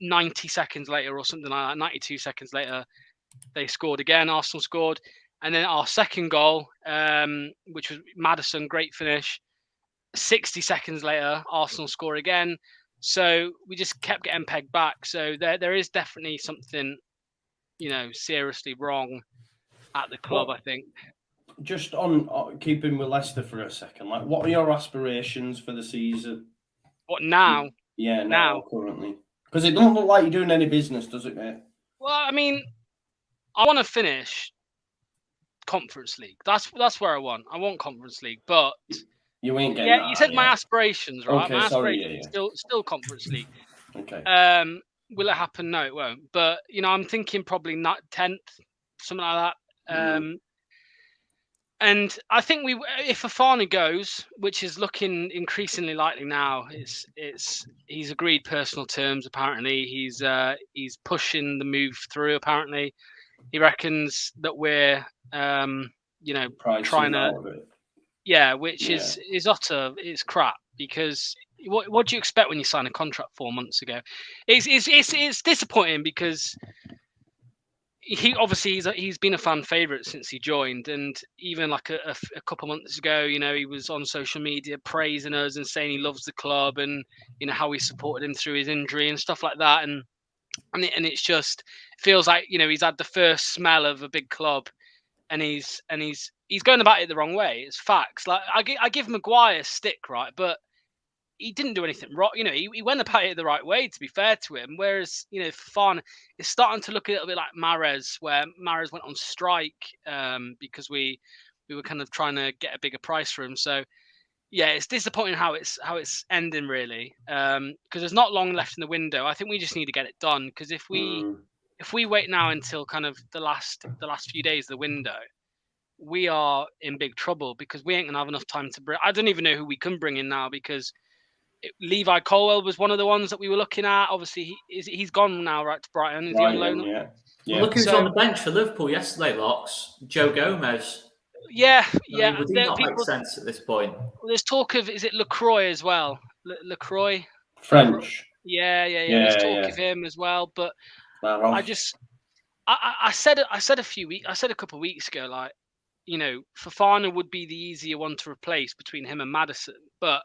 90 seconds later or something like that, 92 seconds later, they scored again. Arsenal scored. And then our second goal, which was Maddison, great finish. 60 seconds later, Arsenal score again. So we just kept getting pegged back. So there is definitely something, seriously wrong at the club, I think. Just on keeping with Leicester for a second, like, what are your aspirations for the season? What now? Yeah, now currently. Because it doesn't look like you're doing any business, does it, mate? Well, I mean, I want to finish Conference League. That's where I want. I want Conference League, but you ain't getting that, you said my aspirations, right? Okay, my sorry, aspirations still Conference League. Okay. Will it happen? No, it won't. But I'm thinking probably not 10th, something like that. And I think if Fofana goes, which is looking increasingly likely now, he's agreed personal terms. Apparently, he's pushing the move through. Apparently, he reckons that we're trying to, which is utter, it's crap, because what do you expect when you sign a contract 4 months ago? It's disappointing because he's been a fan favourite since he joined, and even like a couple months ago, he was on social media praising us and saying he loves the club and how we supported him through his injury and stuff like that, and it's just feels like he's had the first smell of a big club, and he's going about it the wrong way. It's facts. Like I give Maguire stick, right, but he didn't do anything wrong. He went about it the right way, to be fair to him. Whereas, Fafana is starting to look a little bit like Mahrez, where Mahrez went on strike because we were kind of trying to get a bigger price for him. So, yeah, it's disappointing how it's ending, really, because there's not long left in the window. I think we just need to get it done, because if we wait now until kind of the last few days of the window, we are in big trouble, because we ain't gonna have enough time to bring. I don't even know who we can bring in now, because Levi Colwell was one of the ones that we were looking at. Obviously, he's gone now, right, to Brighton. Is he on loan? Yeah. Well, look who's on the bench for Liverpool yesterday, Locks. Joe Gomez. Yeah. Would he not make sense at this point? Well, there's talk of, is it Lacroix as well? Lacroix? French. Yeah. There's talk of him as well. But I said a couple of weeks ago, like, Fafana would be the easier one to replace between him and Maddison. But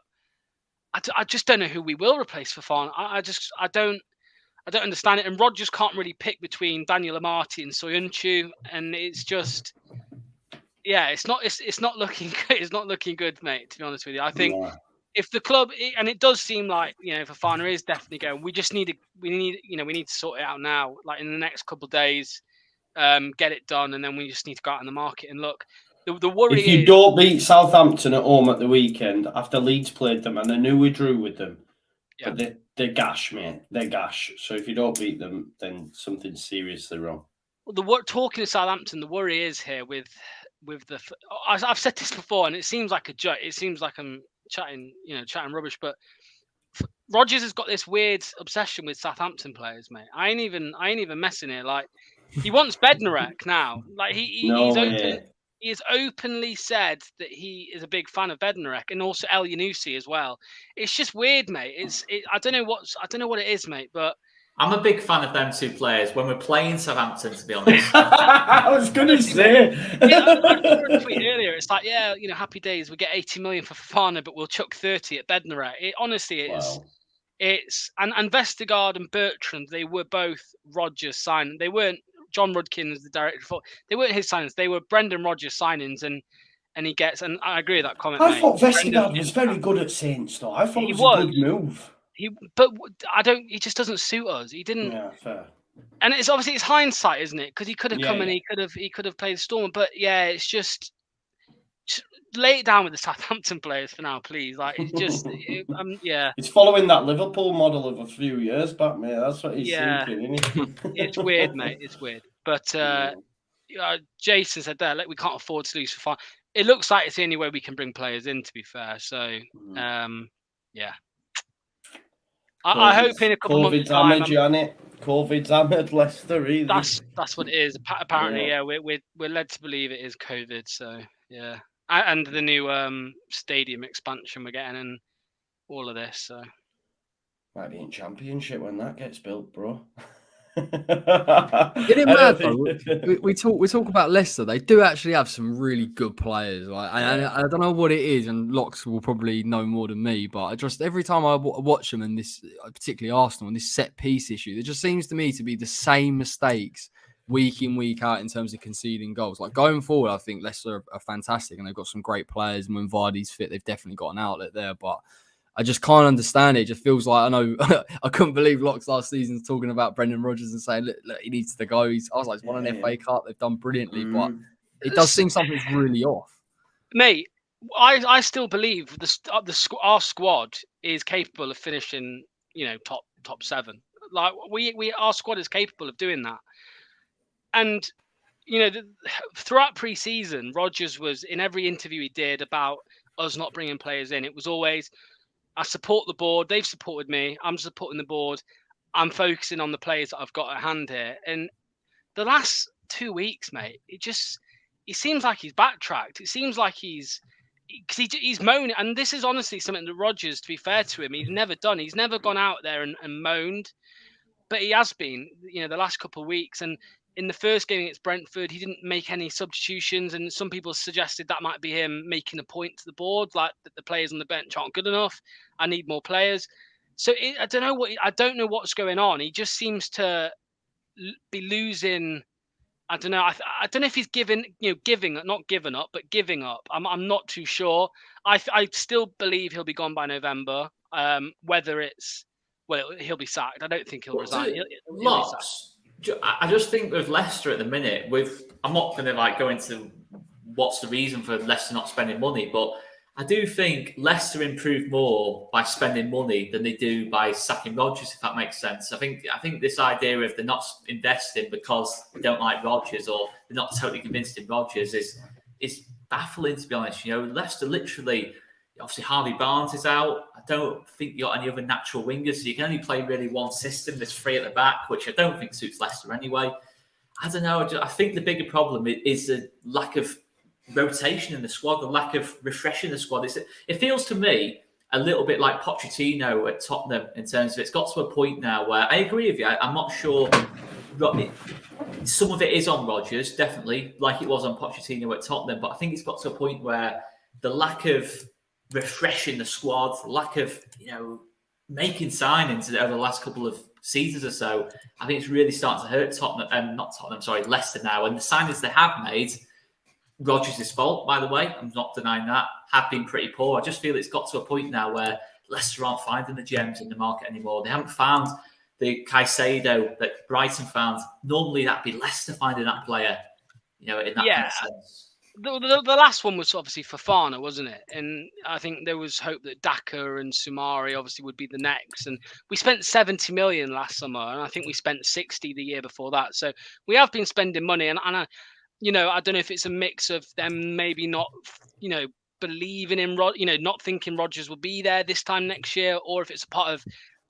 I just don't know who we will replace Fafana. I don't understand it. And Rodgers can't really pick between Daniel Amati and Soyuncu, and it's just, it's not looking good, mate. To be honest with you, I think if the club, and it does seem like Fafana is definitely going. We need to sort it out now, like in the next couple of days, get it done, and then we just need to go out in the market and look. The worry if you don't beat Southampton at home at the weekend after Leeds played them, and I knew we drew with them, but they're gash, mate. They're gash. So if you don't beat them, then something's seriously wrong. Well, talking to Southampton, the worry is here with the. I've said this before, and it seems like a joke. It seems like I'm chatting rubbish, but Rodgers has got this weird obsession with Southampton players, mate. I ain't even messing here. Like, he wants Bednarek now. Like he's open. He has openly said that he is a big fan of Bednarek, and also El Yunusi as well. It's just weird, mate. I don't know what it is, mate. But I'm a big fan of them two players when we're playing Southampton, to be honest. I was going to say. I saw a tweet earlier. It's like, happy days. We get 80 million for Fafana, but we'll chuck 30 at Bednarek. It honestly is. Wow. And Vestergaard and Bertrand, they were both Rodgers signed. They weren't. John Rudkin is the director. They weren't his signings. They were Brendan Rodgers signings, and he gets. And I agree with that comment. I thought Vestergaard was very good at Saints, though. I thought it was a good move. He just doesn't suit us. He didn't. Yeah, fair. And it's hindsight, isn't it? Because he could have come and he could have played Storm. But it's just lay it down with the Southampton players for now, please. Like, it's just, It's following that Liverpool model of a few years back, mate. That's what he's thinking, isn't it? It's weird, mate. It's weird. But Jason said that we can't afford to lose for fun. It looks like it's the only way we can bring players in, to be fair. So, I hope in a couple of months' time. COVID's hammered Leicester, really. That's what it is. Apparently, we're led to believe it is COVID. So, yeah. And the new stadium expansion we're getting, and all of this. So might be in Championship when that gets built, bro. Isn't it mad though? We talk about Leicester. They do actually have some really good players. Like, and I don't know what it is, and Locks will probably know more than me. But I just every time I watch them, and this particularly Arsenal, and this set piece issue, it just seems to me to be the same mistakes week in, week out in terms of conceding goals. Like, going forward, I think Leicester are fantastic, and they've got some great players. And when Vardy's fit, they've definitely got an outlet there. But I just can't understand it. It just feels like, I know, I couldn't believe Locks last season talking about Brendan Rodgers and saying, look, he needs to go. I was like, he's won an FA Cup. They've done brilliantly. But it does seem something's really off. Mate, I still believe our squad is capable of finishing, top 7. Like, our squad is capable of doing that. And, throughout pre-season, Rodgers was, in every interview he did about us not bringing players in, it was always, I support the board, they've supported me, I'm supporting the board, I'm focusing on the players that I've got at hand here. And the last 2 weeks, mate, it seems like he's backtracked. It seems like he's because he's moaning, and this is honestly something that Rodgers, to be fair to him, he's never done. He's never gone out there and moaned, but he has been, the last couple of weeks. And in the first game against Brentford, he didn't make any substitutions, and some people suggested that might be him making a point to the board, like that the players on the bench aren't good enough. I need more players. So I don't know what's going on. He just seems to be losing. I don't know. I don't know if he's not given up, but giving up. I'm not too sure. I still believe he'll be gone by November. Whether he'll be sacked. I don't think he'll resign. He'll be sacked. I just think with Leicester at the minute, I'm not going to go into what's the reason for Leicester not spending money, but I do think Leicester improve more by spending money than they do by sacking Rodgers, if that makes sense. I think this idea of they're not investing because they don't like Rodgers or they're not totally convinced in Rodgers is baffling, to be honest. Leicester literally, obviously Harvey Barnes is out. I don't think you got any other natural wingers, so you can only play really one system. There's three at the back, which I don't think suits Leicester anyway. I don't know. I think the bigger problem is the lack of rotation in the squad, the lack of refreshing the squad. It feels to me a little bit like Pochettino at Tottenham in terms of it's got to a point now where I agree with you. I'm not sure. Some of it is on Rodgers, definitely, like it was on Pochettino at Tottenham. But I think it's got to a point where the lack of refreshing the squad, the lack of making signings over the last couple of seasons or so, I think it's really starting to hurt Leicester now. And the signings they have made, Rodgers' fault, by the way, I'm not denying that, have been pretty poor. I just feel it's got to a point now where Leicester aren't finding the gems in the market anymore. They haven't found the Caicedo that Brighton found. Normally that'd be Leicester finding that player, in that kind of sense. The last one was obviously Fofana, wasn't it? And I think there was hope that Daka and Soumare obviously would be the next. And we spent 70 million last summer, and I think we spent 60 the year before that. So we have been spending money, and I don't know if it's a mix of them maybe not, believing in not thinking Rodgers will be there this time next year, or if it's a part of,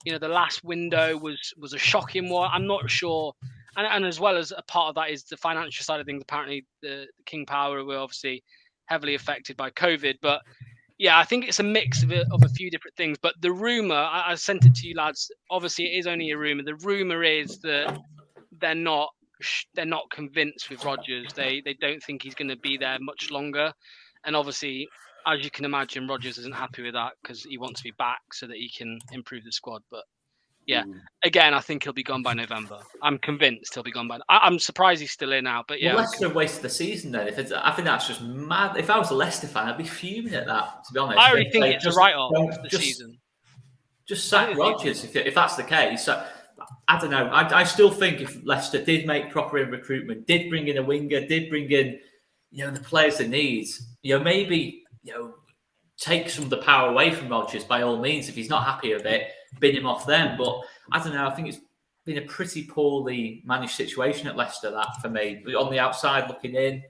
the last window was a shocking one. I'm not sure. And as well as a part of that is the financial side of things. Apparently, the King Power were obviously heavily affected by COVID. But yeah, I think it's a mix of a few different things. But the rumor, I sent it to you lads. Obviously, it is only a rumor. The rumor is that they're not convinced with Rodgers. They don't think he's going to be there much longer. And obviously, as you can imagine, Rodgers isn't happy with that because he wants to be back so that he can improve the squad. But yeah, again, I think he'll be gone by November. I'm convinced he'll be gone by. I'm surprised he's still in now. But yeah, Leicester wasted the season then. I think that's just mad. If I was a Leicester fan, I'd be fuming at that. To be honest, I already think it's a write-off for the season. Just sack Rodgers if that's the case. I don't know. I still think if Leicester did make proper recruitment, did bring in a winger, did bring in the players they need, maybe take some of the power away from Rodgers by all means. If he's not happy with it, bin him off then. But I don't know. I think it's been a pretty poorly managed situation at Leicester, that for me. On the outside looking in,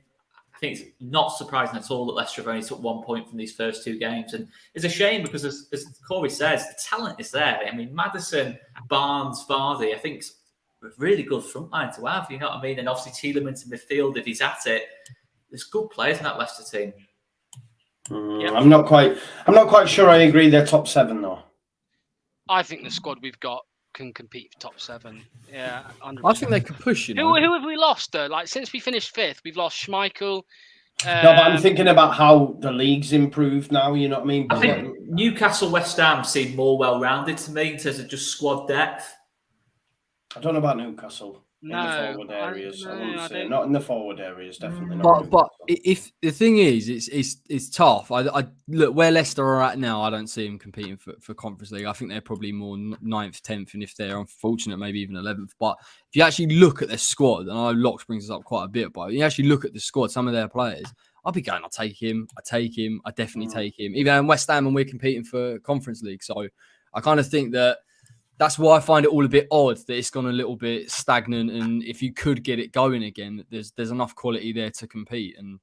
I think it's not surprising at all that Leicester have only took 1 point from these first two games. And it's a shame because, as Corey says, the talent is there. I mean, Maddison, Barnes, Vardy, I think it's a really good front line to have, you know what I mean? And obviously Tielemans in midfield, if he's at it, there's good players in that Leicester team. Yep. I'm not quite sure I agree they're top seven, though. I think the squad we've got can compete for top seven. Yeah, 100%. I think they could push. Who have we lost though? Like since we finished fifth, we've lost Schmeichel. No, but I'm thinking about how the league's improved now. You know what I mean? I think Newcastle, West Ham seem more well-rounded to me in terms of just squad depth. I don't know about Newcastle. No, in the forward areas. I wouldn't say. don't. Not in the forward areas, definitely not. But if the thing is, it's tough. I look where Leicester are at now. I don't see them competing for Conference League. I think they're probably more 9th, 10th, and if they're unfortunate, maybe even 11th. But if you actually look at their squad, and I know Locks brings us up quite a bit, but if you actually look at the squad, some of their players, I'll be going, I take him, I definitely take him. Even in West Ham, and we're competing for Conference League, so I kind of think that. That's why I find it all a bit odd that it's gone a little bit stagnant. And if you could get it going again, there's enough quality there to compete. And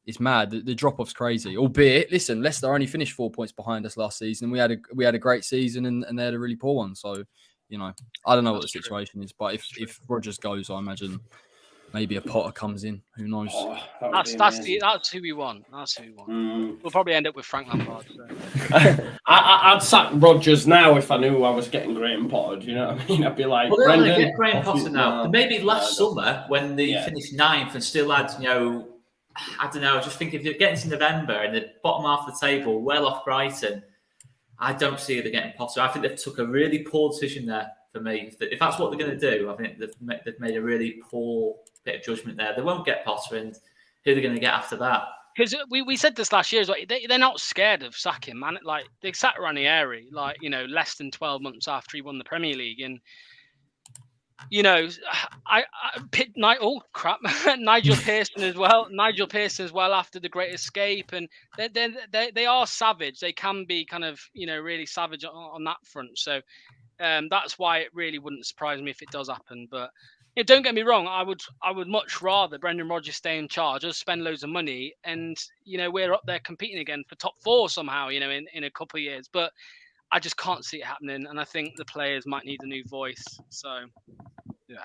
it's mad. The drop-off's crazy. Albeit, listen, Leicester only finished 4 points behind us last season. We had a great season and they had a really poor one. So, I don't know what the situation is. But if Rodgers goes, I imagine maybe a Potter comes in. Who knows? Oh, That's who we want. That's who we want. We'll probably end up with Frank Lampard. So. I'd sack Rodgers now if I knew I was getting Graham Potter. Do you know what I mean? I'd be like, well, they're Brendan, going to get Graham Potter now. No, Maybe last summer when they Yeah. finished 9th and still had, I don't know, just think if you're getting to November and the bottom half of the table, well off Brighton, I don't see they're getting Potter. I think they've took a really poor decision there for me. If that's what they're going to do, I think they've made a really poor bit of judgment there. They won't get Potter, and who are they going to get after that? Because we said this last year as well. They're not scared of sacking, man. Like they sat Ranieri, less than 12 months after he won the Premier League, and Nigel Pearson as well. Nigel Pearson as well after the Great Escape, and they are savage. They can be kind of really savage on that front. So that's why it really wouldn't surprise me if it does happen. But don't get me wrong, I would much rather Brendan Rodgers stay in charge, us spend loads of money, and we're up there competing again for top 4 somehow, in a couple of years. But I just can't see it happening, and I think the players might need a new voice. So, yeah.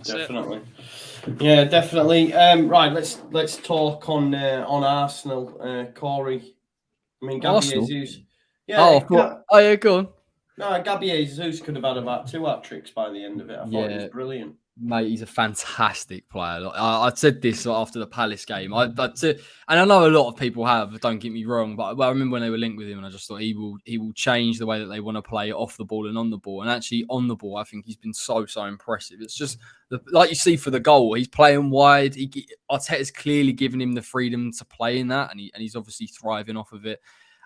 Definitely. Yeah, definitely. Right, let's talk on Arsenal, Corey. I mean, Gabby Arsenal? Jesus. Yeah. Yeah, go on. No, Gabby Jesus could have had about 2 hat-tricks by the end of it. I thought he was brilliant. Mate, he's a fantastic player. I said this after the Palace game. And I know a lot of people have, don't get me wrong, but I remember when they were linked with him and I just thought he will change the way that they want to play off the ball and on the ball. And actually on the ball, I think he's been so impressive. It's just, like you see for the goal, he's playing wide. Arteta's clearly given him the freedom to play in that, and he's obviously thriving off of it.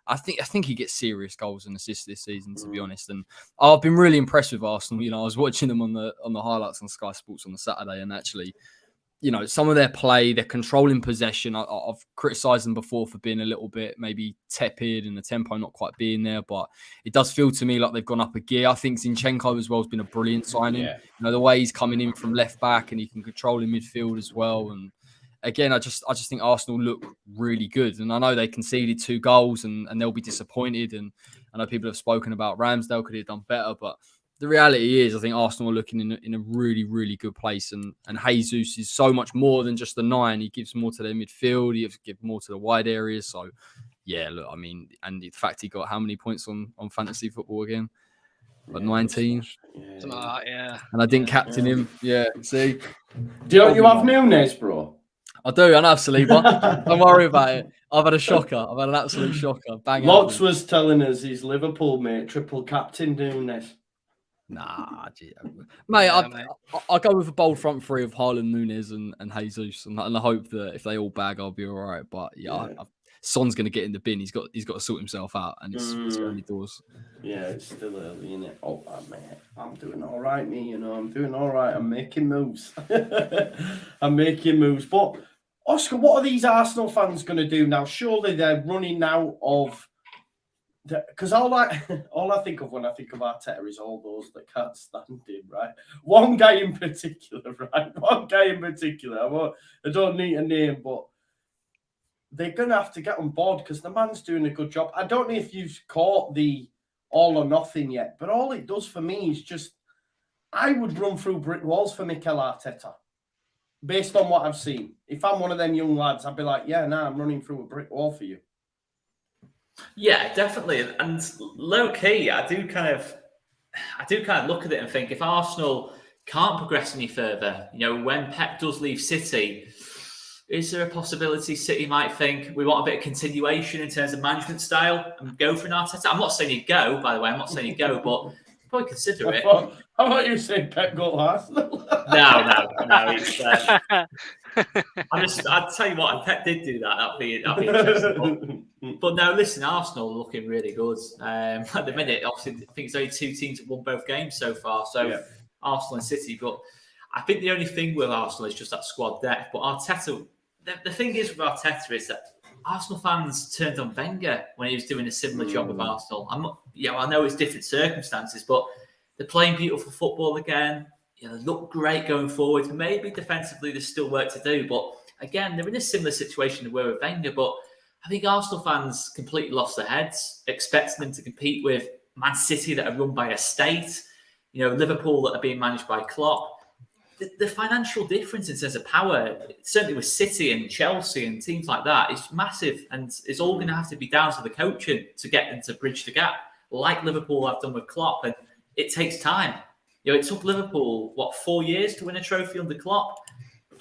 I think he gets serious goals and assists this season, to be honest. And I've been really impressed with Arsenal. I was watching them on the highlights on Sky Sports on the Saturday, and actually, some of their play, their controlling possession. I've criticised them before for being a little bit maybe tepid and the tempo not quite being there, but it does feel to me like they've gone up a gear. I think Zinchenko as well has been a brilliant signing. Yeah. The way he's coming in from left back and he can control in midfield as well. And again, I just think Arsenal look really good. And I know they conceded 2 goals and they'll be disappointed. And I know people have spoken about Ramsdale, could he have done better? But the reality is, I think Arsenal are looking in a really, really good place. And Jesus is so much more than just the 9. He gives more to their midfield. He gives more to the wide areas. So, yeah, look, I mean, and the fact he got how many points on fantasy football again? Like 19? Something like that, yeah. And I didn't captain him. Yeah, see? Do you have Nunez, bro? I do, I know, Saliba. Don't worry about it. I've had a shocker. I've had an absolute shocker. Bang out. Locks was telling us he's Liverpool, mate. Triple captain Nunez. Nah, mate, I'll go with a bold front 3 of Haaland, Nunez, and Jesus, and I hope that if they all bag, I'll be all right. But Son's going to get in the bin. He's got to sort himself out, and it's early doors. Yeah, it's still early, isn't it? Oh, man, I'm doing all right, me. I'm doing all right. I'm making moves. But Oscar, what are these Arsenal fans going to do now? Surely they're running out of. Because all I think of when I think of Arteta is all those that can't stand him, right? One guy in particular, right? I don't need a name, but they're going to have to get on board because the man's doing a good job. I don't know if you've caught the all or nothing yet, but all it does for me is just, I would run through brick walls for Mikel Arteta. Based on what I've seen. If I'm one of them young lads, I'd be like, I'm running through a brick wall for you. Yeah, definitely. And low key, I do kind of look at it and think if Arsenal can't progress any further, when Pep does leave City, is there a possibility City might think we want a bit of continuation in terms of management style and go for an Arteta? I'm not saying he'd go, by the way. I'm not saying he'd go, but probably consider it. How about you saying Pep go to Arsenal? No. I'd tell you what, if Pep did do that, that'd be interesting. But no, listen, Arsenal are looking really good. At the minute, obviously, I think it's only 2 teams that won both games so far. So Arsenal and City. But I think the only thing with Arsenal is just that squad depth. But Arteta, the thing is with Arteta is that Arsenal fans turned on Wenger when he was doing a similar job with Arsenal. I know it's different circumstances, but they're playing beautiful football again. They look great going forward. Maybe defensively there's still work to do, but again, they're in a similar situation to where with Wenger. But I think Arsenal fans completely lost their heads, expecting them to compete with Man City that are run by a state, Liverpool that are being managed by Klopp. the financial difference in terms of power, certainly with City and Chelsea and teams like that, is massive, and it's all going to have to be down to the coaching to get them to bridge the gap, like Liverpool have done with Klopp, and it takes time. It took Liverpool 4 years to win a trophy under Klopp.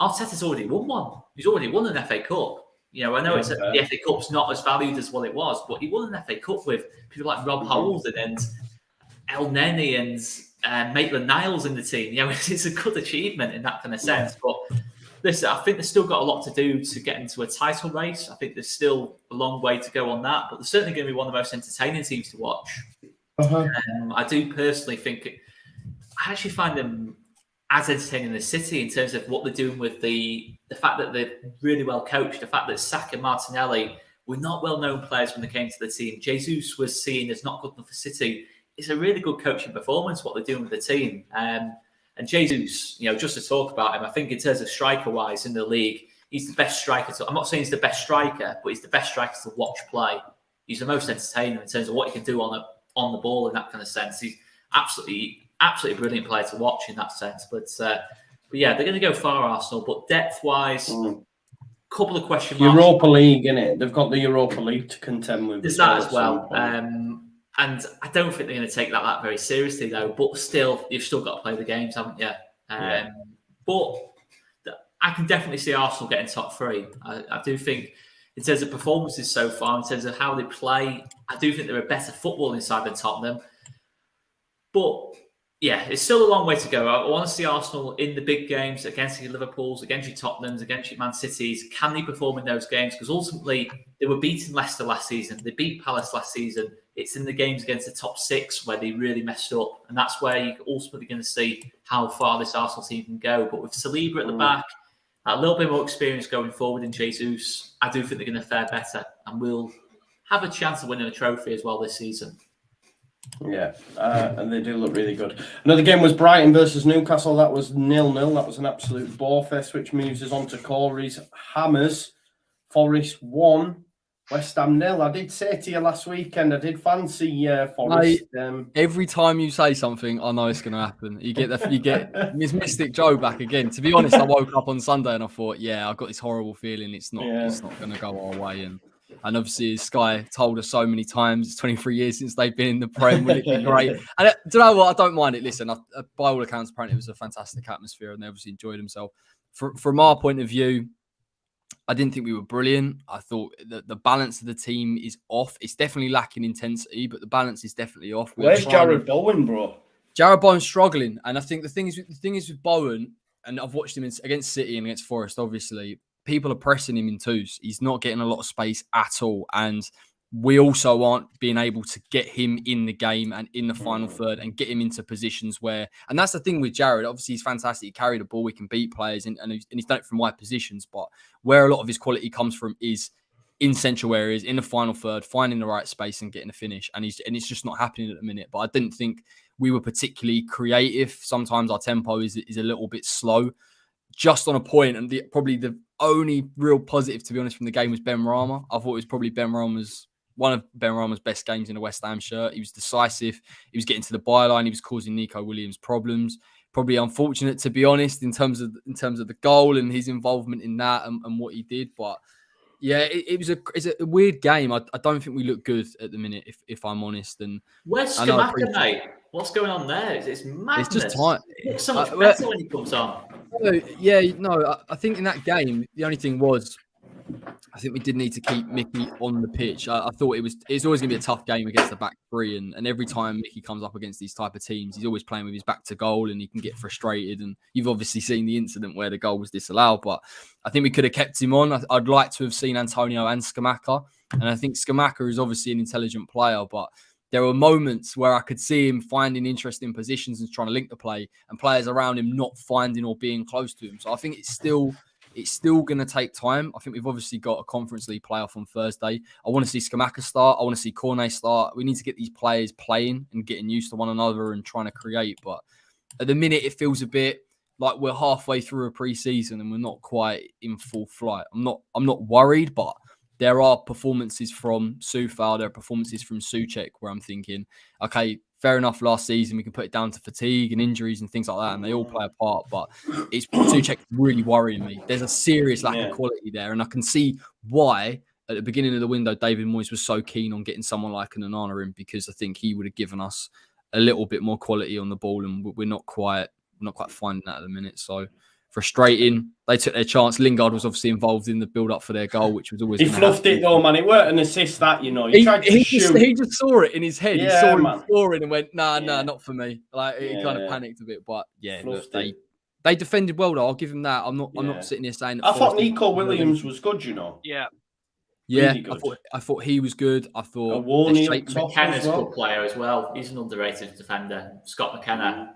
Arteta's already won one. He's already won an FA Cup. I know the FA Cup's not as valued as what it was, but he won an FA Cup with people like Rob Holding and El Neni and Maitland-Niles in the team. It's a good achievement in that kind of sense. But listen, I think they've still got a lot to do to get into a title race. I think there's still a long way to go on that, but they're certainly going to be one of the most entertaining teams to watch. I do personally think, I actually find them as entertaining as City in terms of what they're doing with the fact that they're really well coached, the fact that Saka and Martinelli were not well-known players when they came to the team. Jesus was seen as not good enough for City. It's a really good coaching performance, what they're doing with the team. And Jesus, just to talk about him, I think in terms of striker-wise in the league, he's the best striker. I'm not saying he's the best striker, but he's the best striker to watch play. He's the most entertaining in terms of what he can do on the ball in that kind of sense. He's absolutely brilliant player to watch in that sense. But yeah, they're going to go far, Arsenal. But depth-wise, couple of question marks. Europa League, innit? They've got the Europa League to contend with. There's that as well. And I don't think they're going to take that very seriously, though. But still, you've still got to play the games, haven't you? But I can definitely see Arsenal getting top three. I do think, in terms of performances so far, in terms of how they play, I do think they're a better footballing side than Tottenham. But yeah, it's still a long way to go. I want to see Arsenal in the big games against your Liverpools, against your Tottenhams, against your Man Cities. Can they perform in those games? Because ultimately, they were beating Leicester last season. They beat Palace last season. It's in the games against the top six where they really messed up. And that's where you're ultimately going to see how far this Arsenal team can go. But with Saliba at the back, a little bit more experience going forward in Jesus, I do think they're going to fare better and will have a chance of winning a trophy as well this season. Yeah, and they do look really good. Another game was Brighton versus Newcastle. That was 0-0. That was an absolute bore fest, which moves us on to Corey's Hammers. Forest 1, West Ham 0. I did say to you last weekend, I did fancy Forest. Every time you say something, I know it's going to happen. You get Miss Mystic Joe back again. To be honest, I woke up on Sunday and I thought, I've got this horrible feeling it's not going to go our way. And obviously, Sky told us so many times, it's 23 years since they've been in the Prem, will it be great? And do you know what? I don't mind it. Listen, by all accounts, apparently it was a fantastic atmosphere and they obviously enjoyed themselves. From our point of view, I didn't think we were brilliant. I thought that the balance of the team is off. It's definitely lacking intensity, but the balance is definitely off. Where's Jared Bowen, bro? Jared Bowen's struggling. And I think the thing is with Bowen, and I've watched him against City and against Forest, obviously, people are pressing him in twos. He's not getting a lot of space at all. And we also aren't being able to get him in the game and in the final third and get him into positions where... And that's the thing with Jared. Obviously, he's fantastic. He carried the ball. He can beat players and he's done it from wide positions. But where a lot of his quality comes from is in central areas, in the final third, finding the right space and getting a finish. And it's just not happening at the minute. But I didn't think we were particularly creative. Sometimes our tempo is a little bit slow. Just on a point, and probably the only real positive, to be honest, from the game was Ben Rama. I thought it was probably one of Ben Rama's best games in a West Ham shirt. He was decisive. He was getting to the byline. He was causing Nico Williams problems. Probably unfortunate, to be honest, in terms of the goal and his involvement in that and what he did. But yeah, it's a weird game. I don't think we look good at the minute, if I'm honest. And where's Skamaka, mate? What's going on there? It's madness. It's just time. He looks so much better when he comes on. I think in that game, the only thing was, I think we did need to keep Mickey on the pitch. I thought it's always going to be a tough game against the back three. And every time Mickey comes up against these type of teams, he's always playing with his back to goal and he can get frustrated. And you've obviously seen the incident where the goal was disallowed. But I think we could have kept him on. I'd like to have seen Antonio and Skamaka. And I think Skamaka is obviously an intelligent player, but there were moments where I could see him finding interesting positions and trying to link the play and players around him not finding or being close to him. So I think it's still going to take time. I think we've obviously got a Conference League playoff on Thursday. I want to see Skamaka start. I want to see Cornet start. We need to get these players playing and getting used to one another and trying to create. But at the minute, it feels a bit like we're halfway through a pre-season and we're not quite in full flight. I'm not worried, but there are performances from Soufal, there are performances from Souček where I'm thinking, okay, fair enough, last season we can put it down to fatigue and injuries and things like that, and they all play a part, but it's Souček really worrying me. There's a serious lack of quality there, and I can see why at the beginning of the window David Moyes was so keen on getting someone like an Onana in, because I think he would have given us a little bit more quality on the ball, and we're not quite finding that at the minute. So frustrating. They took their chance. Lingard was obviously involved in the build-up for their goal, which was always... He fluffed it though, man. It weren't an assist, that, you know. He tried to shoot. He just saw it in his head. Yeah, he saw him man. scoring and went, nah, not for me. Like, he kind of panicked a bit. But, yeah, look, they defended well, though. I'll give him that. I'm not sitting here saying... I thought Nico Williams was good, you know. Yeah. Yeah, really good. I thought he was good. I thought... McKenna's a good player as well. He's an underrated defender. Scott McKenna.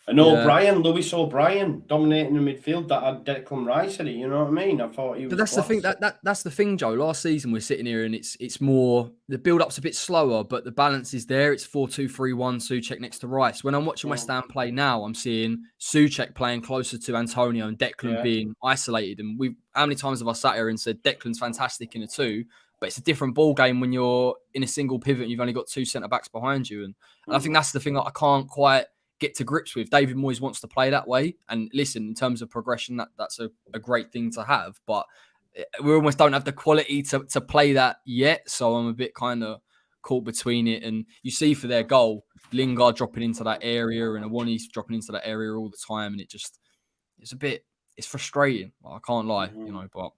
And Lewis O'Brien, dominating the midfield, that had Declan Rice in it, you know what I mean? I thought he was... But that's the thing, that's the thing, Joe. Last season we're sitting here and it's more... The build-up's a bit slower, but the balance is there. It's 4-2-3-1, Souček next to Rice. When I'm watching West Ham play now, I'm seeing Souček playing closer to Antonio and Declan being isolated. And how many times have I sat here and said Declan's fantastic in a 2, but it's a different ball game when you're in a single pivot and you've only got 2 centre-backs behind you. And I think that's the thing that I can't quite get to grips with. David Moyes wants to play that way, and listen, in terms of progression, that's a great thing to have, but we almost don't have the quality to play that yet, so I'm a bit kind of caught between it. And you see for their goal, Lingard dropping into that area and Awoni's dropping into that area all the time, and it's frustrating. I can't lie, you know. But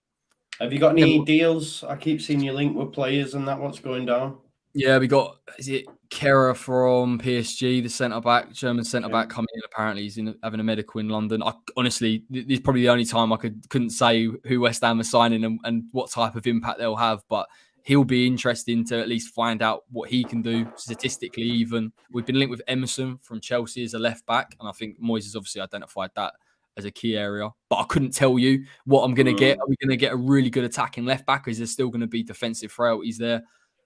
have you got any deals? I keep seeing you linked with players and that. What's going down? Yeah, we got, is it Kehrer from PSG, the centre-back, German centre-back coming in. Apparently he's having a medical in London. Honestly, this is probably the only time I couldn't say who West Ham are signing and what type of impact they'll have, but he'll be interesting to at least find out what he can do statistically even. We've been linked with Emerson from Chelsea as a left-back, and I think Moyes has obviously identified that as a key area, but I couldn't tell you what I'm going to get. Are we going to get a really good attacking left-back, or is there still going to be defensive frailties there?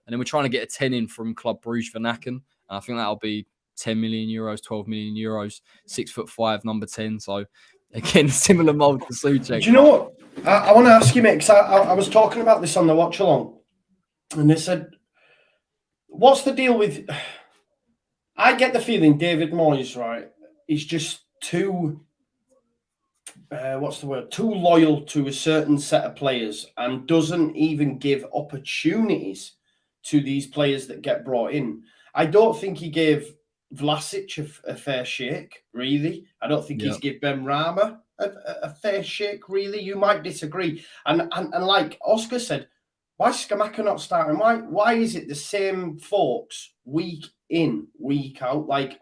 And then we're trying to get a 10 in from Club Brugge for Nacken. And I think that'll be 10 million euros, 12 million euros, 6'5", number 10. So again, similar mold to Souček. Do you know what? I want to ask you, mate, because I was talking about this on the watch along, and they said, what's the deal with... I get the feeling David Moyes, right, is just too... too loyal to a certain set of players and doesn't even give opportunities to these players that get brought in. I don't think he gave Vlasic a fair shake, really. I don't think he's give Ben Rama a fair shake, really. You might disagree. And like Oscar said, why is Scamacca not starting? Why is it the same folks week in, week out? I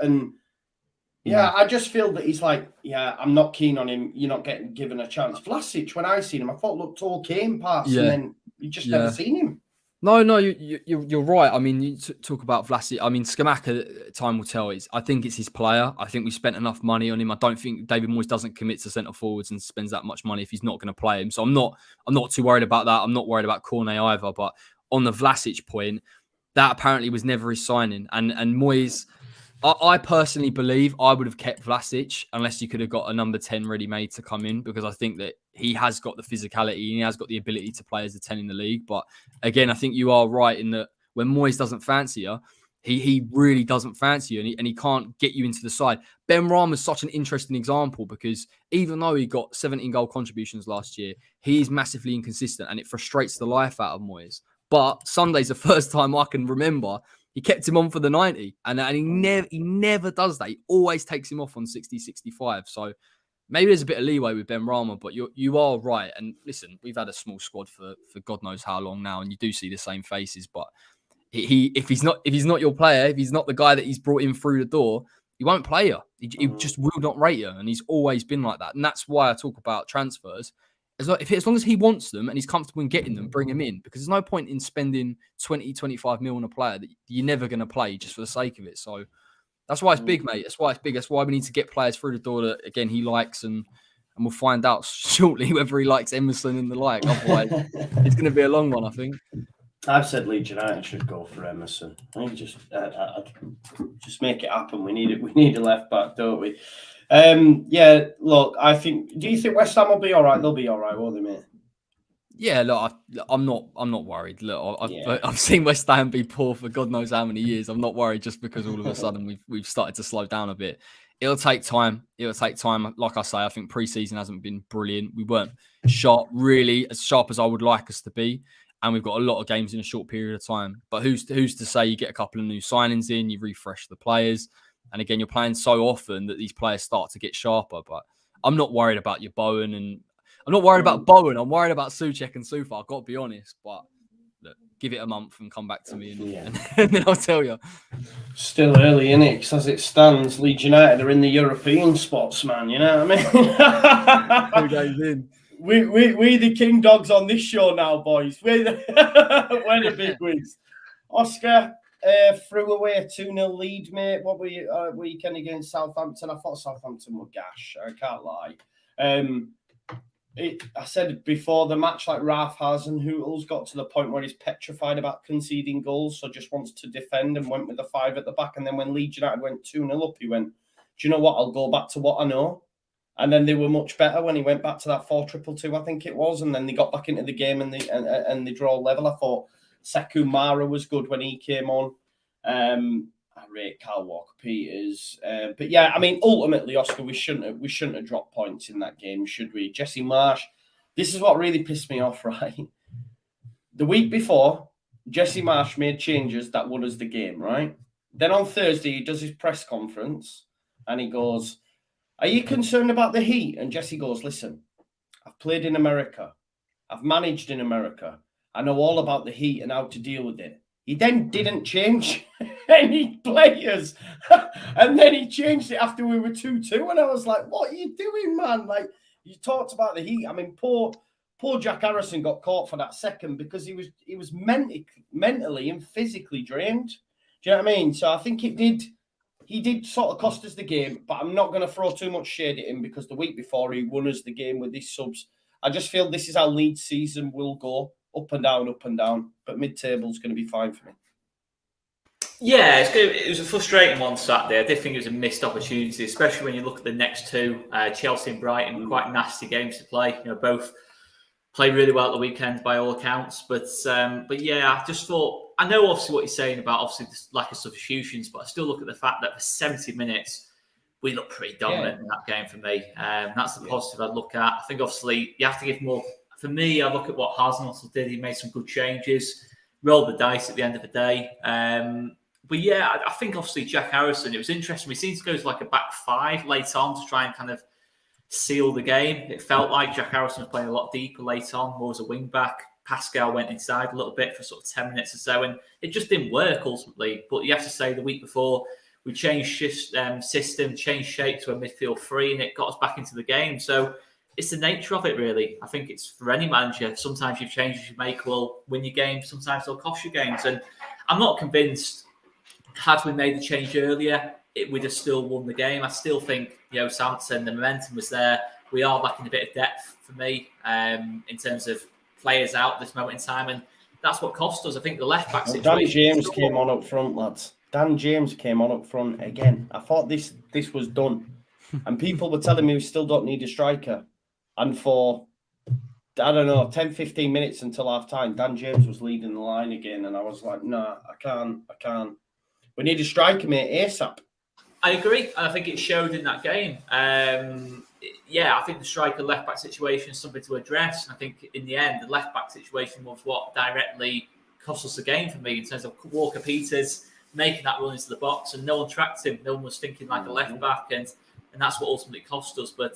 just feel that he's like, I'm not keen on him. You're not getting given a chance. Vlasic, when I seen him, I thought looked okay in parts, and then you just never seen him. No, you're right. I mean, you talk about Vlasic. I mean, Scamacca, time will tell. I think it's his player. I think we spent enough money on him. I don't think David Moyes doesn't commit to centre forwards and spends that much money if he's not going to play him. So I'm not too worried about that. I'm not worried about Cornet either. But on the Vlasic point, that apparently was never his signing. And Moyes, I personally believe I would have kept Vlasic unless you could have got a number 10 ready-made to come in, because I think that he has got the physicality and he has got the ability to play as a 10 in the league. But again, I think you are right in that when Moyes doesn't fancy you, he really doesn't fancy you, and he can't get you into the side. Ben Rama is such an interesting example, because even though he got 17 goal contributions last year, he is massively inconsistent and it frustrates the life out of Moyes. But Sunday's the first time I can remember he kept him on for the 90, and he never does that. He always takes him off on 60, 65. So maybe there's a bit of leeway with Ben Rama, but you are right. And listen, we've had a small squad for God knows how long now, and you do see the same faces. But if he's not your player, if he's not the guy that he's brought in through the door, he won't play you. He just will not rate you, and he's always been like that. And that's why I talk about transfers. As long as he wants them and he's comfortable in getting them, bring him in, because there's no point in spending 20, 25 mil on a player that you're never going to play just for the sake of it. So that's why it's big, mate. That's why it's big. That's why we need to get players through the door that, again, he likes, and we'll find out shortly whether he likes Emerson and the like. Otherwise, it's going to be a long one, I think. I've said Leeds United should go for Emerson. I think just make it happen. We need a left back, don't we? Look, I think. Do you think West Ham will be all right? They'll be all right, won't they, mate? Yeah, look, I'm not worried. Look, I've seen West Ham be poor for God knows how many years. I'm not worried just because all of a sudden we've started to slow down a bit. It'll take time. Like I say, I think pre-season hasn't been brilliant. We weren't really as sharp as I would like us to be, and we've got a lot of games in a short period of time. But who's to say you get a couple of new signings in, you refresh the players, and again, you're playing so often that these players start to get sharper. But I'm not worried about your Bowen and. I'm not worried about Bowen. I'm worried about Souček and Sufa. I've got to be honest. But look, give it a month and come back to me, and then I'll tell you. Still early, innit? Because as it stands, Leeds United are in the European spots, man. You know what I mean? 2 games in. We the king dogs on this show now, boys. We're the big wigs. Oscar threw away a 2-0 lead, mate. What were you weekend against Southampton? I thought Southampton were gash. I can't lie. I said before the match, like Ralph Hasenhüttl's got to the point where he's petrified about conceding goals, so just wants to defend and went with the 5 at the back. And then when Leeds United went 2-0 up, he went, do you know what? I'll go back to what I know. And then they were much better when he went back to that 4-2-2, I think it was. And then they got back into the game and they draw level. I thought Sekou Mara was good when he came on. I rate Kyle Walker-Peters. But yeah, I mean, ultimately, Oscar, we shouldn't have dropped points in that game, should we? Jesse Marsch, this is what really pissed me off, right? The week before, Jesse Marsch made changes that won us the game, right? Then on Thursday, he does his press conference and he goes, are you concerned about the heat? And Jesse goes, listen, I've played in America. I've managed in America. I know all about the heat and how to deal with it. He then didn't change any players. And then he changed it after we were 2-2. And I was like, what are you doing, man? Like, you talked about the heat. I mean, poor Jack Harrison got caught for that second because he was mentally and physically drained. Do you know what I mean? So I think he did sort of cost us the game, but I'm not going to throw too much shade at him because the week before he won us the game with his subs. I just feel this is how Leeds season will go. Up and down. But mid-table is going to be fine for me. Yeah, it was a frustrating one Saturday. I did think it was a missed opportunity, especially when you look at the next two, Chelsea and Brighton, quite nasty games to play. You know, both played really well at the weekend by all accounts. But yeah, I just thought, I know obviously what you're saying about obviously the lack of substitutions, but I still look at the fact that for 70 minutes, we looked pretty dominant in that game for me. That's the positive I'd look at. I think obviously you have to give more. For me, I look at what Hasenhüttl did. He made some good changes, rolled the dice at the end of the day. But yeah, I think obviously Jack Harrison, it was interesting. We seemed to go to like a back 5 late on to try and kind of seal the game. It felt like Jack Harrison was playing a lot deeper late on, more as a wing back. Pascal went inside a little bit for sort of 10 minutes or so, and it just didn't work ultimately. But you have to say the week before, we changed system, changed shape to a midfield 3, and it got us back into the game. So it's the nature of it, really. I think it's for any manager. Sometimes your changes you make will win your games. Sometimes they'll cost you games. And I'm not convinced, had we made the change earlier, it would have still won the game. I still think, Southampton, the momentum was there. We are lacking a bit of depth for me in terms of players out at this moment in time. And that's what cost us. I think the left-back situation... Dan James came on up front, lads. Dan James came on up front again. I thought this was done. And people were telling me we still don't need a striker. And for, I don't know, 10, 15 minutes until half-time, Dan James was leading the line again. And I was like, nah, I can't. We need a striker, mate, ASAP. I agree. And I think it showed in that game. I think the striker left-back situation is something to address. And I think in the end, the left-back situation was what directly cost us the game for me in terms of Walker-Peters making that run into the box. And no one tracked him. No one was thinking like a left-back. And that's what ultimately cost us. But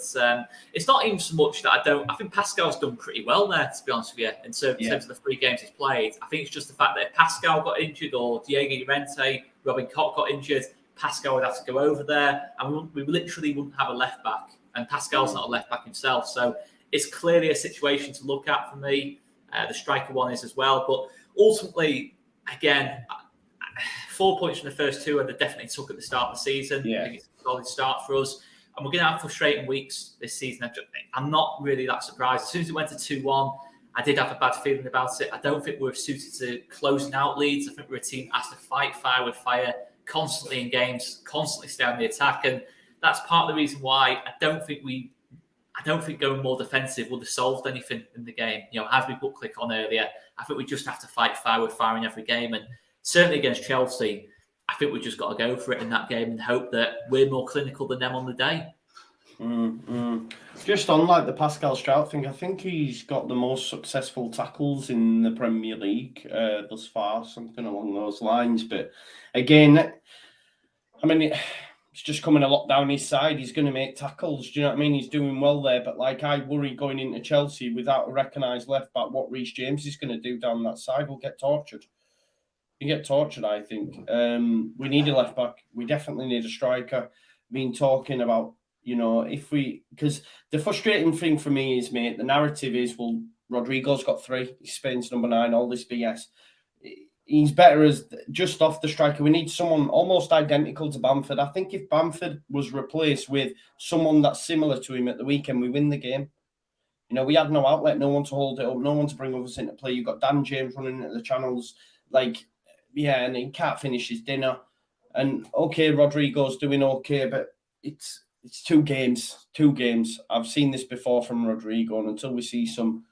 it's not even so much that I think Pascal's done pretty well there, to be honest with you, in terms of the 3 games he's played. I think it's just the fact that if Pascal got injured or Diego Llorente, Robin Koch got injured, Pascal would have to go over there and we literally wouldn't have a left back. And Pascal's not a left back himself. So it's clearly a situation to look at for me. The striker one is as well. But ultimately, again, 4 points from the first 2 and they definitely took at the start of the season. Yeah. I think it's a solid start for us. And we're going to have frustrating weeks this season. I'm not really that surprised. As soon as it went to 2-1, I did have a bad feeling about it. I don't think we're suited to closing out leads. I think we're a team that has to fight fire with fire constantly in games, constantly stay on the attack. And that's part of the reason why I don't think we I don't think going more defensive would have solved anything in the game. You know, as we put click on earlier, I think we just have to fight fire with fire in every game. And certainly against Chelsea, I think we just got to go for it in that game and hope that we're more clinical than them on the day. Just on like the Pascal Strout thing, I think he's got the most successful tackles in the Premier League thus far, something along those lines. But again, I mean, it's just coming a lot down his side. He's going to make tackles. Do you know what I mean? He's doing well there. But like, I worry going into Chelsea without a recognised left back, what Reece James is going to do down that side. We'll get tortured. You get tortured, I think. We need a left back. We definitely need a striker. Been talking about, you know, if we, because the frustrating thing for me is, mate, the narrative is, well, Rodrigo's got 3. He's Spain's number 9, all this BS. He's better as just off the striker. We need someone almost identical to Bamford. I think if Bamford was replaced with someone that's similar to him at the weekend, we win the game. You know, we had no outlet, no one to hold it up, no one to bring others into play. You've got Dan James running into the channels, like, yeah, and he can't finish his dinner. And okay, Rodrigo's doing okay, but it's 2 games. 2 games. I've seen this before from Rodrigo, and until we see some,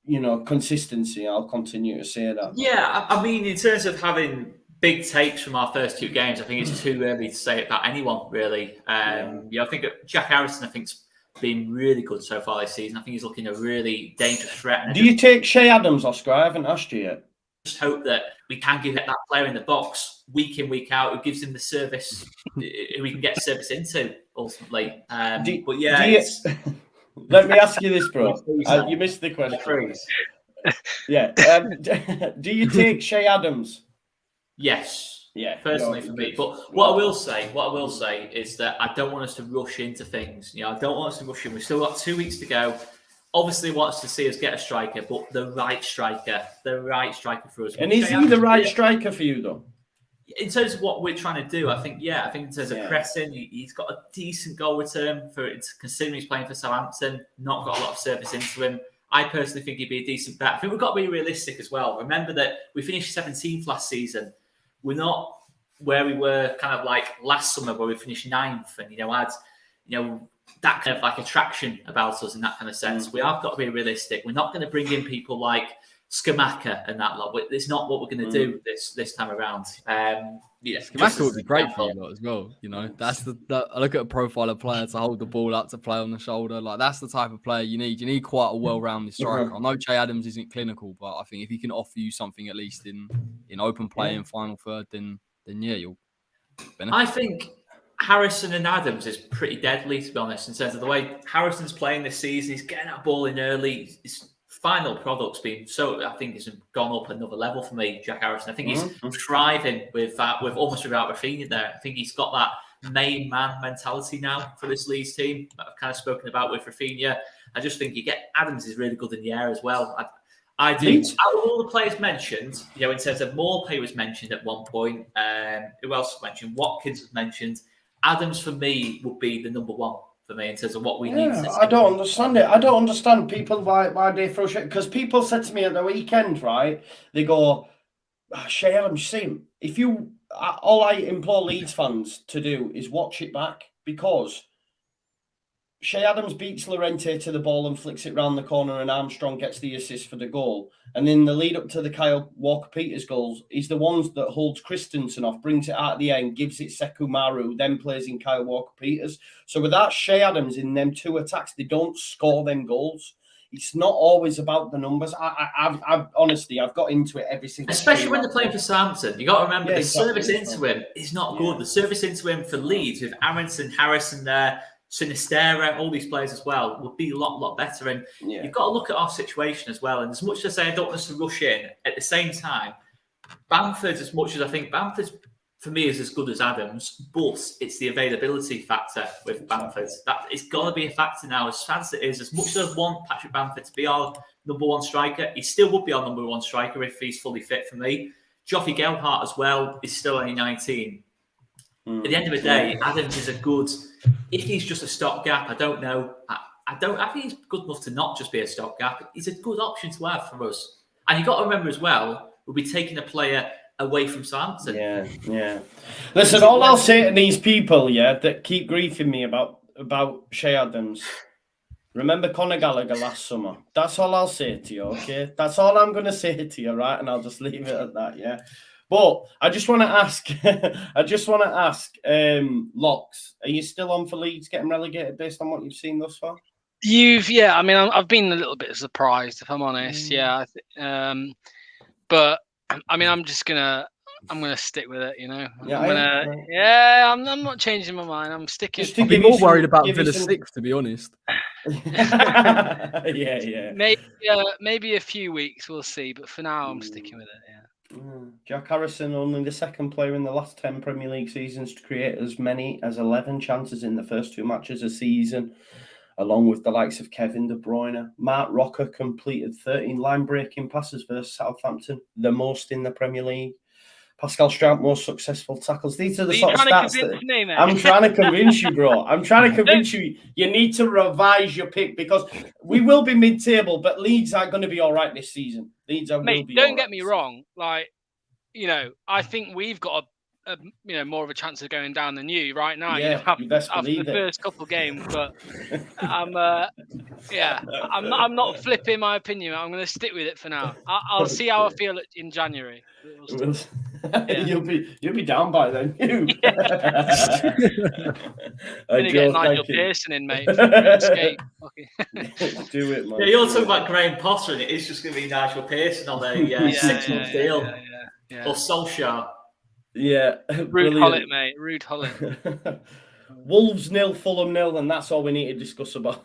you know, consistency, I'll continue to say that. Yeah, I mean, in terms of having big takes from our first 2 games, I think it's too early to say about anyone, really. I think Jack Harrison, I think, has been really good so far this season. I think he's looking a really dangerous threat. Do you take Shea Adams, Oscar? I haven't asked you yet. Just hope that we can give that player in the box week in, week out, who gives him the service, who we can get service into ultimately. But yeah, let me ask you this, bro. You missed the question. Yeah. Do you take Shea Adams? Yes. Yeah. Personally, for me. But what I will say is that I don't want us to rush into things. You know, I don't want us to rush in. We've still got 2 weeks to go. Obviously wants to see us get a striker, but the right striker for us. And is he the right striker for you, though? In terms of what we're trying to do, I think in terms of pressing, he's got a decent goal return considering he's playing for Southampton, not got a lot of service into him. I personally think he'd be a decent bet. I think we've got to be realistic as well. Remember that we finished 17th last season. We're not where we were kind of like last summer where we finished 9th and, had, that kind of like attraction about us in that kind of sense. We have got to be realistic. We're not going to bring in people like Skamaka and that lot. It's not what we're going to do this time around. Skamaka would be great for you lot as well. You know, that's I look at a profile of player to hold the ball up, to play on the shoulder. Like, that's the type of player you need. You need quite a well-rounded striker. I know Che Adams isn't clinical, but I think if he can offer you something at least in open play and final third, then yeah, you'll benefit. I think Harrison and Adams is pretty deadly, to be honest, in terms of the way Harrison's playing this season. He's getting that ball in early. His final product's been I think he's gone up another level for me, Jack Harrison. I think he's thriving with almost without Rafinha there. I think he's got that main man mentality now for this Leeds team that I've kind of spoken about with Rafinha. I just think Adams is really good in the air as well. I do. Out of all the players mentioned, in terms of Morpay was mentioned at one point. Who else was mentioned? Watkins was mentioned. Adams, for me, would be the number 1 for me in terms of what we need. I don't understand it. I don't understand people why they frustrate. Because people said to me at the weekend, right? They go, Shea Adams, you see him. All I implore Leeds fans to do is watch it back, because Shea Adams beats Llorente to the ball and flicks it round the corner, and Armstrong gets the assist for the goal. And in the lead up to the Kyle Walker-Peters goals, he's the ones that holds Christensen off, brings it out at the end, gives it Sekou Maru, then plays in Kyle Walker-Peters. So without Shea Adams in them 2 attacks, they don't score them goals. It's not always about the numbers. I've honestly, I've got into it every single Especially when they're playing for Southampton. You got to remember, the service into him is not good. The service into him for Leeds, with Aronson, Harrison there, Sinistera, all these players as well, would be a lot better. And you've got to look at our situation as well. And as much as I say I don't want us to rush in, at the same time, Bamford, as much as I think Bamford, for me, is as good as Adams, but it's the availability factor with Bamford. That it's got to be a factor now. As sad as it is, as much as I want Patrick Bamford to be our number 1 striker, he still would be our number 1 striker if he's fully fit for me. Joffrey Gelhardt as well is still only 19. At the end of the day, Adams is a good. If he's just a stopgap, I don't know. I think he's good enough to not just be a stopgap. He's a good option to have for us. And you've got to remember as well, we'll be taking a player away from Southampton. Yeah. Listen, all I'll say to these people, that keep griefing me about Shea Adams, Remember Conor Gallagher last summer? That's all I'll say to you, okay? That's all I'm going to say to you, right? And I'll just leave it at that, yeah? But I just want to ask, Locks, are you still on for Leeds getting relegated based on what you've seen thus far? I mean, I've been a little bit surprised, if I'm honest. Yeah. But I mean, I'm gonna stick with it. You know, I'm not changing my mind. I'm sticking. I'd be more worried about Villa 6, to be honest. yeah. Maybe a few weeks, we'll see. But for now, I'm sticking with it. Yeah. Jack Harrison, only the second player in the last 10 Premier League seasons to create as many as 11 chances in the first 2 matches a season, along with the likes of Kevin De Bruyne. Mark Rocker completed 13 line-breaking passes versus Southampton, the most in the Premier League. Pascal Strout, most successful tackles. These are the sort of stats that I'm trying to convince you, bro. I'm trying to convince you. You need to revise your pick because we will be mid-table, but Leeds are going to be all right this season. Leeds will be. Don't get me wrong. Like, you know, I think we've got more of a chance of going down than you right now. Yeah, you after the first couple of games, but I'm not flipping my opinion. I'm going to stick with it for now. I'll see how I feel in January. You'll be down by then. I'm gonna get Nigel Pearson in, mate. Okay. Do it, man. Yeah, you're talking about Graham Potter, and it is just going to be Nigel Pearson on a 6-month deal. Or Solskjaer. Yeah, Rude Hollett, mate. Rude Hollett. Wolves 0, Fulham 0, and that's all we need to discuss about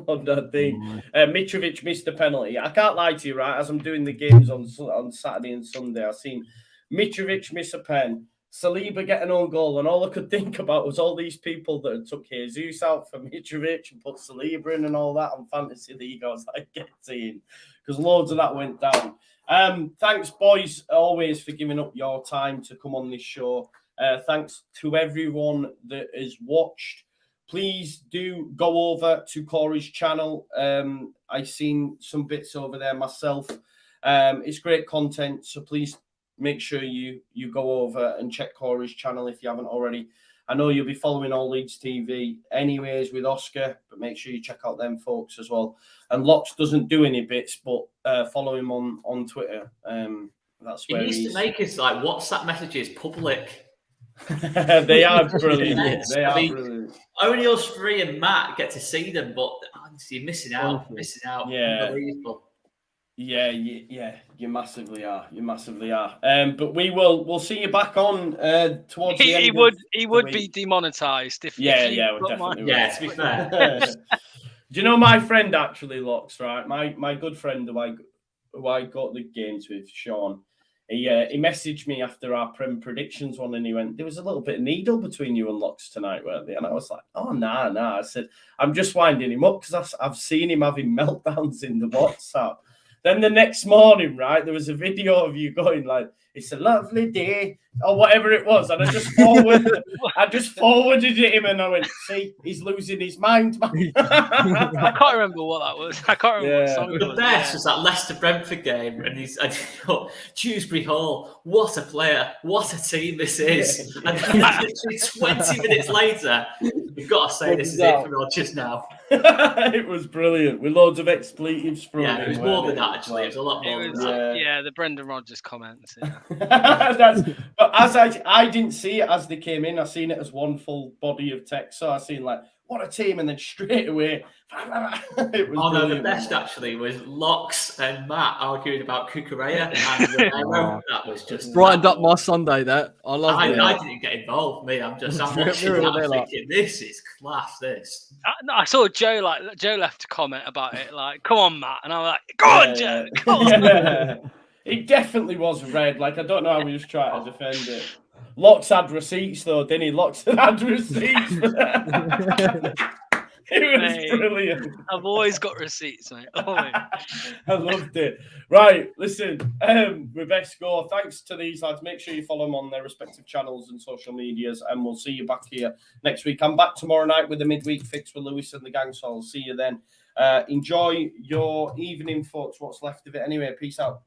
on that thing. Mitrovic missed a penalty. I can't lie to you, right? As I'm doing the games on Saturday and Sunday, I've seen Mitrovic miss a pen, Saliba get an own goal, and all I could think about was all these people that took Jesus out for Mitrovic and put Saliba in and all that on Fantasy League. I was like, get in, because loads of that went down. Thanks, boys, always for giving up your time to come on this show. Thanks to everyone that has watched. Please do go over to Corey's channel. I've seen some bits over there myself. It's great content, so please make sure you go over and check Corey's channel if you haven't already. I know you'll be following All Leeds TV anyways with Oscar, but make sure you check out them folks as well. And Locks doesn't do any bits, but follow him on Twitter. That's where he needs to make his WhatsApp messages public. They are brilliant. Brilliant. Only us 3 and Matt get to see them, but honestly, you're missing out. Yeah. Unbelievable. Yeah, you massively are. But we'll see you back on towards the end. He would be demonetized if definitely. Yeah, to be fair. Do you know my friend actually, Locks, right? My good friend who I got the games with, Sean. He messaged me after our Prem predictions one, and he went, "There was a little bit of needle between you and Locks tonight, weren't there?" And I was like, "Oh, nah." I said, "I'm just winding him up because I've seen him having meltdowns in the WhatsApp." Then the next morning, right, there was a video of you going like, "It's a lovely day," or whatever it was, and I just forwarded it him, and I went, "See, he's losing his mind, man." I can't remember what that was. I can't remember what song it was. The best was that Leicester Brentford game, and Dewsbury Hall. What a player! What a team this is! And literally 20 minutes later, we've got to say this is it for Rodgers now. It was brilliant with loads of expletives from him. It was more than that, actually. It was a lot more than that. Yeah, the Brendan Rodgers comments. But as I didn't see it as they came in, I seen it as one full body of text. So I seen like, what a team, and then straight away, it was brilliant. The best actually was Locks and Matt arguing about Cucurella, and that was just brightened up my Sunday. That I love it. I didn't get involved. I'm watching that thinking, this is class. This. I saw Joe left a comment about it, like, "Come on, Matt," and I'm like, "Go on, Joe, come on." Yeah. It definitely was red. Like, I don't know how he was trying to defend it. Locks had receipts, though, didn't he? Locks had receipts. It was brilliant. I've always got receipts, mate. Always. I loved it. Right, listen, we best go. Thanks to these lads. Make sure you follow them on their respective channels and social medias, and we'll see you back here next week. I'm back tomorrow night with the midweek fix with Lewis and the gang, so I'll see you then. Enjoy your evening, folks. What's left of it anyway. Peace out.